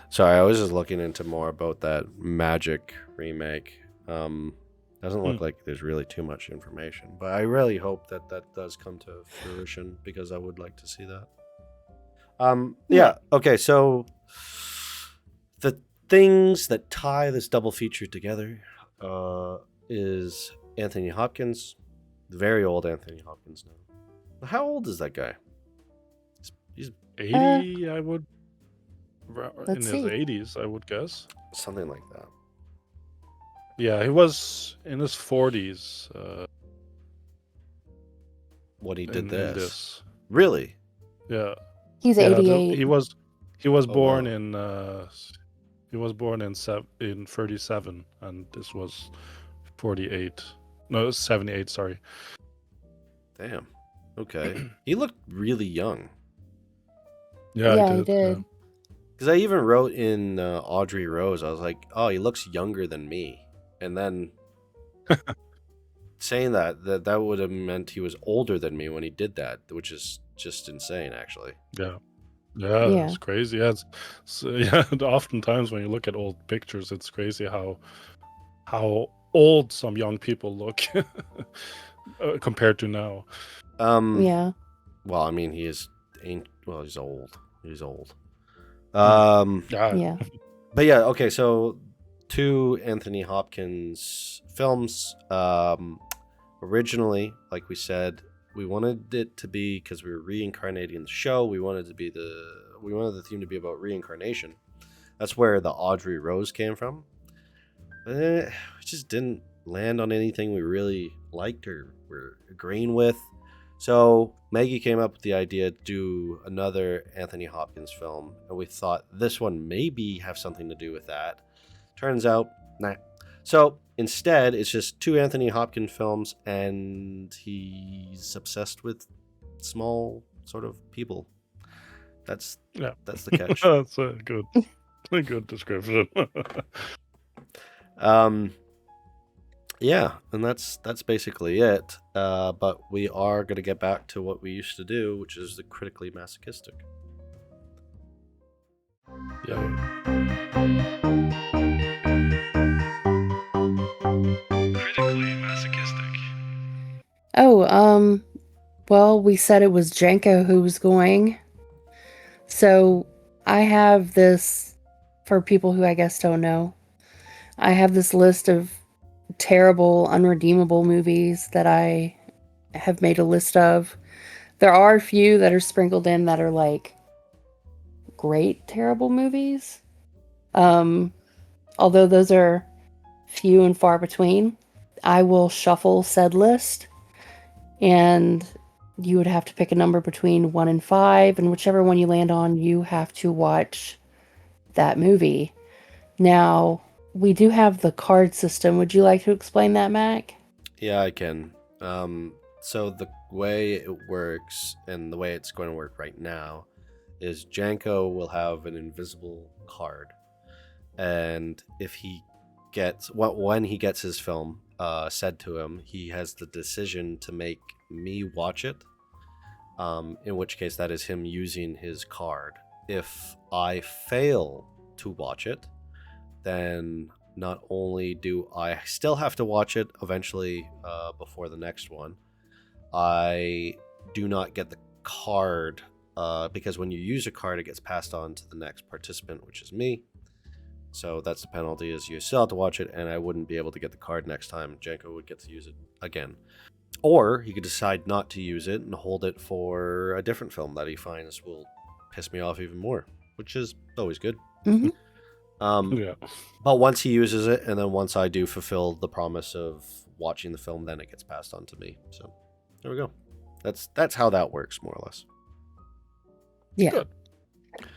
Speaker 1: Sorry, I was just looking into more about that Magic remake. Doesn't look like there's really too much information, but I really hope that does come to fruition because I would like to see that. Yeah. Okay. So the things that tie this double feature together is Anthony Hopkins, very old Anthony Hopkins now. How old is that guy? He's
Speaker 4: 80, I would. In his
Speaker 3: see.
Speaker 4: 80s, I would guess.
Speaker 1: Something like that.
Speaker 4: Yeah, he was in his 40s.
Speaker 1: When he did
Speaker 4: in
Speaker 1: this. Really?
Speaker 4: Yeah.
Speaker 3: He's 88.
Speaker 4: He was born in in 37, and this was 48. No, 78. Sorry.
Speaker 1: Damn. Okay. He looked really young.
Speaker 3: Yeah, he did.
Speaker 1: Because I even wrote in Audrey Rose, I was like, oh, he looks younger than me. And then saying that would have meant he was older than me when he did that, which is just insane, actually.
Speaker 4: Yeah. Yeah, it's crazy. Yeah, oftentimes when you look at old pictures, it's crazy how old some young people look compared to now.
Speaker 3: Yeah.
Speaker 1: Well, I mean, he's old. He's old.
Speaker 3: Yeah.
Speaker 1: But yeah, okay, so 2 Anthony Hopkins films. Originally, like we said, we wanted it to be, because we were reincarnating the show, we wanted the theme to be about reincarnation. That's where the Audrey Rose came from. But it just didn't land on anything we really liked or were agreeing with. So Maggie came up with the idea to do another Anthony Hopkins film, and we thought this one maybe have something to do with that. Turns out, nah. So instead, it's just 2 Anthony Hopkins films, and he's obsessed with small sort of people. That's the catch.
Speaker 4: That's a good description.
Speaker 1: Yeah, and that's basically it. But we are going to get back to what we used to do, which is the critically masochistic.
Speaker 4: Yeah.
Speaker 1: Critically masochistic.
Speaker 3: Well, we said it was Janko who was going. So I have this, for people who I guess don't know, I have this list of terrible, unredeemable movies that I have made a list of. There are a few that are sprinkled in that are like great, terrible movies. Although those are few and far between, I will shuffle said list, and you would have to pick a number between 1 and 5, and whichever one you land on, you have to watch that movie. Now, we do have the card system. Would you like to explain that, Mac?
Speaker 1: Yeah, I can. So the way it works, and the way it's going to work right now, is Janko will have an invisible card. And if he gets, when he gets his film said to him, he has the decision to make me watch it, in which case that is him using his card. If I fail to watch it, then not only do I still have to watch it eventually before the next one, I do not get the card, because when you use a card, it gets passed on to the next participant, which is me. So that's the penalty, is you still have to watch it, and I wouldn't be able to get the card next time. Janko would get to use it again. Or he could decide not to use it and hold it for a different film that he finds will piss me off even more, which is always good.
Speaker 3: Mm-hmm.
Speaker 4: Yeah.
Speaker 1: But once he uses it, and then once I do fulfill the promise of watching the film, then it gets passed on to me. So there we go. That's how that works, more or less.
Speaker 3: Yeah.
Speaker 4: Good.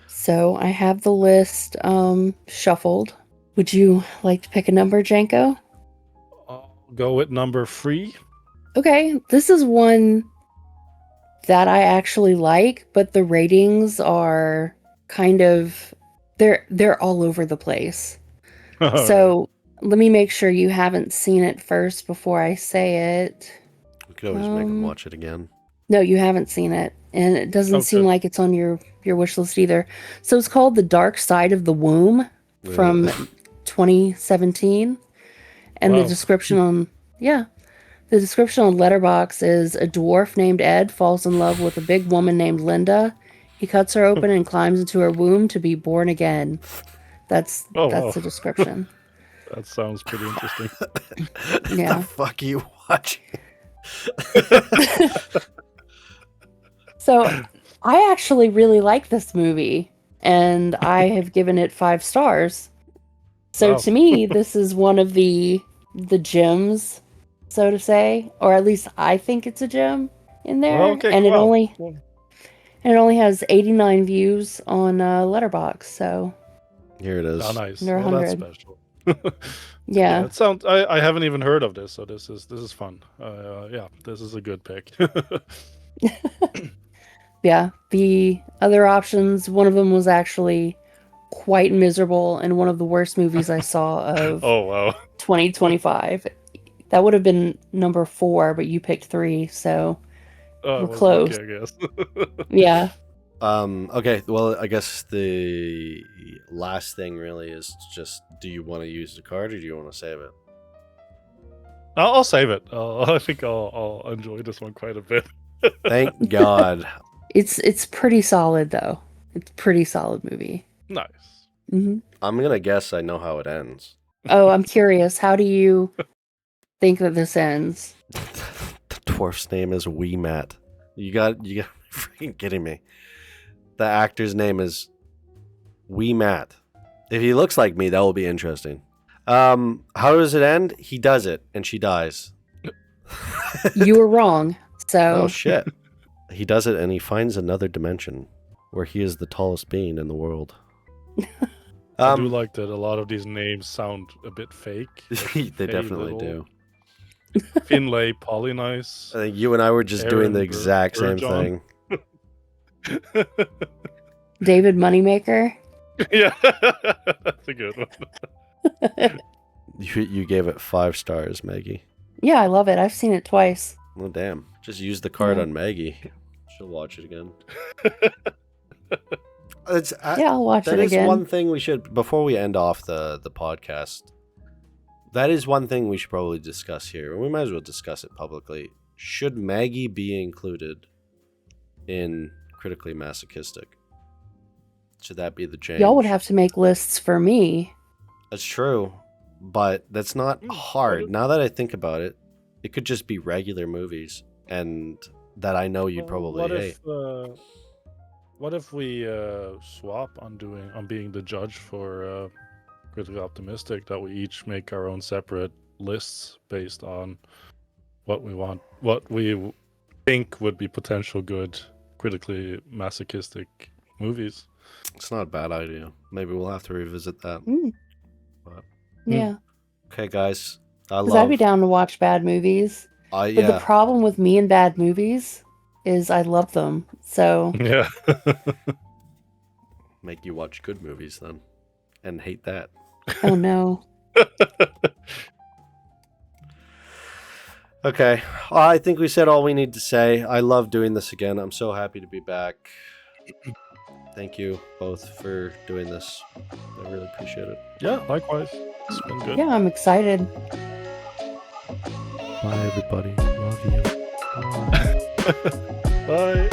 Speaker 3: So I have the list shuffled. Would you like to pick a number, Janko?
Speaker 4: I'll go with number 3.
Speaker 3: Okay, this is one that I actually like, but the ratings are kind of they're all over the place. So let me make sure you haven't seen it first before I say it.
Speaker 1: We could always make him watch it again.
Speaker 3: No, you haven't seen it, and it doesn't seem like it's on your wish list either. So it's called The Dark Side of the Womb from 2017, and the description on Letterboxd is: a dwarf named Ed falls in love with a big woman named Linda. He cuts her open and climbs into her womb to be born again. That's the description.
Speaker 4: That sounds pretty interesting.
Speaker 3: Yeah.
Speaker 1: The fuck are you watching?
Speaker 3: So I actually really like this movie, and I have given it 5 stars. So to me, this is one of the gems, so to say, or at least I think it's a gem in there. And it only has 89 views on Letterboxd. So
Speaker 1: here it is.
Speaker 4: Oh, nice.
Speaker 3: Under
Speaker 4: Well, that's
Speaker 3: 100.
Speaker 4: special.
Speaker 3: Yeah.
Speaker 4: It sounds. I haven't even heard of this, so this is fun. Yeah, this is a good pick.
Speaker 3: Yeah, the other options, one of them was actually quite miserable and one of the worst movies I saw of 2025. That would have been number 4, but you picked 3, so we're close.
Speaker 4: Lucky, I guess.
Speaker 3: Yeah.
Speaker 1: Okay, well, I guess the last thing really is just, do you want to use the card or do you want to save it?
Speaker 4: I'll save it. I think I'll enjoy this one quite a bit.
Speaker 1: Thank God.
Speaker 3: It's pretty solid, though. It's a pretty solid movie.
Speaker 4: Nice.
Speaker 3: Mm-hmm.
Speaker 1: I'm going to guess I know how it ends.
Speaker 3: Oh, I'm curious. How do you think that this ends?
Speaker 1: The dwarf's name is Wee Matt. You got freaking kidding me. The actor's name is Wee Matt. If he looks like me, that will be interesting. How does it end? He does it, and she dies.
Speaker 3: You were wrong. So.
Speaker 1: Oh shit! He does it, and he finds another dimension where he is the tallest being in the world.
Speaker 4: I do like that a lot of these names sound a bit fake. Like
Speaker 1: they definitely do.
Speaker 4: Finlay Polynice.
Speaker 1: I think you and I were just doing the exact same thing.
Speaker 3: David Moneymaker.
Speaker 4: Yeah, that's a good one.
Speaker 1: You gave it 5 stars, Maggie.
Speaker 3: Yeah, I love it. I've seen it twice.
Speaker 1: Oh damn! Just use the card on Maggie. She'll watch it again.
Speaker 3: I'll watch it again.
Speaker 1: That is one thing we should, before we end off the podcast, that is one thing we should probably discuss here. We might as well discuss it publicly. should Maggie be included in critically masochistic? Should that be the change?
Speaker 3: Y'all would have to make lists for me.
Speaker 1: That's true, but that's not hard. Now that I think about it, it could just be regular movies, and that I know you'd probably hate.
Speaker 4: What if we swap on being the judge for critically optimistic? That we each make our own separate lists based on what we want, what we think would be potential good critically masochistic movies.
Speaker 1: It's not a bad idea. Maybe we'll have to revisit that. But,
Speaker 3: Yeah.
Speaker 1: Okay, guys.
Speaker 3: Because I'd be down to watch bad movies. But
Speaker 1: yeah.
Speaker 3: the problem with me and bad movies is I love them. So
Speaker 4: yeah.
Speaker 1: Make you watch good movies then, and hate that.
Speaker 3: Oh no.
Speaker 1: Okay, I think we said all we need to say. I love doing this again. I'm so happy to be back. Thank you both for doing this. I really appreciate it.
Speaker 4: Yeah, likewise. It's been good.
Speaker 3: Yeah, I'm excited.
Speaker 1: Bye, everybody. Love you.
Speaker 4: Bye.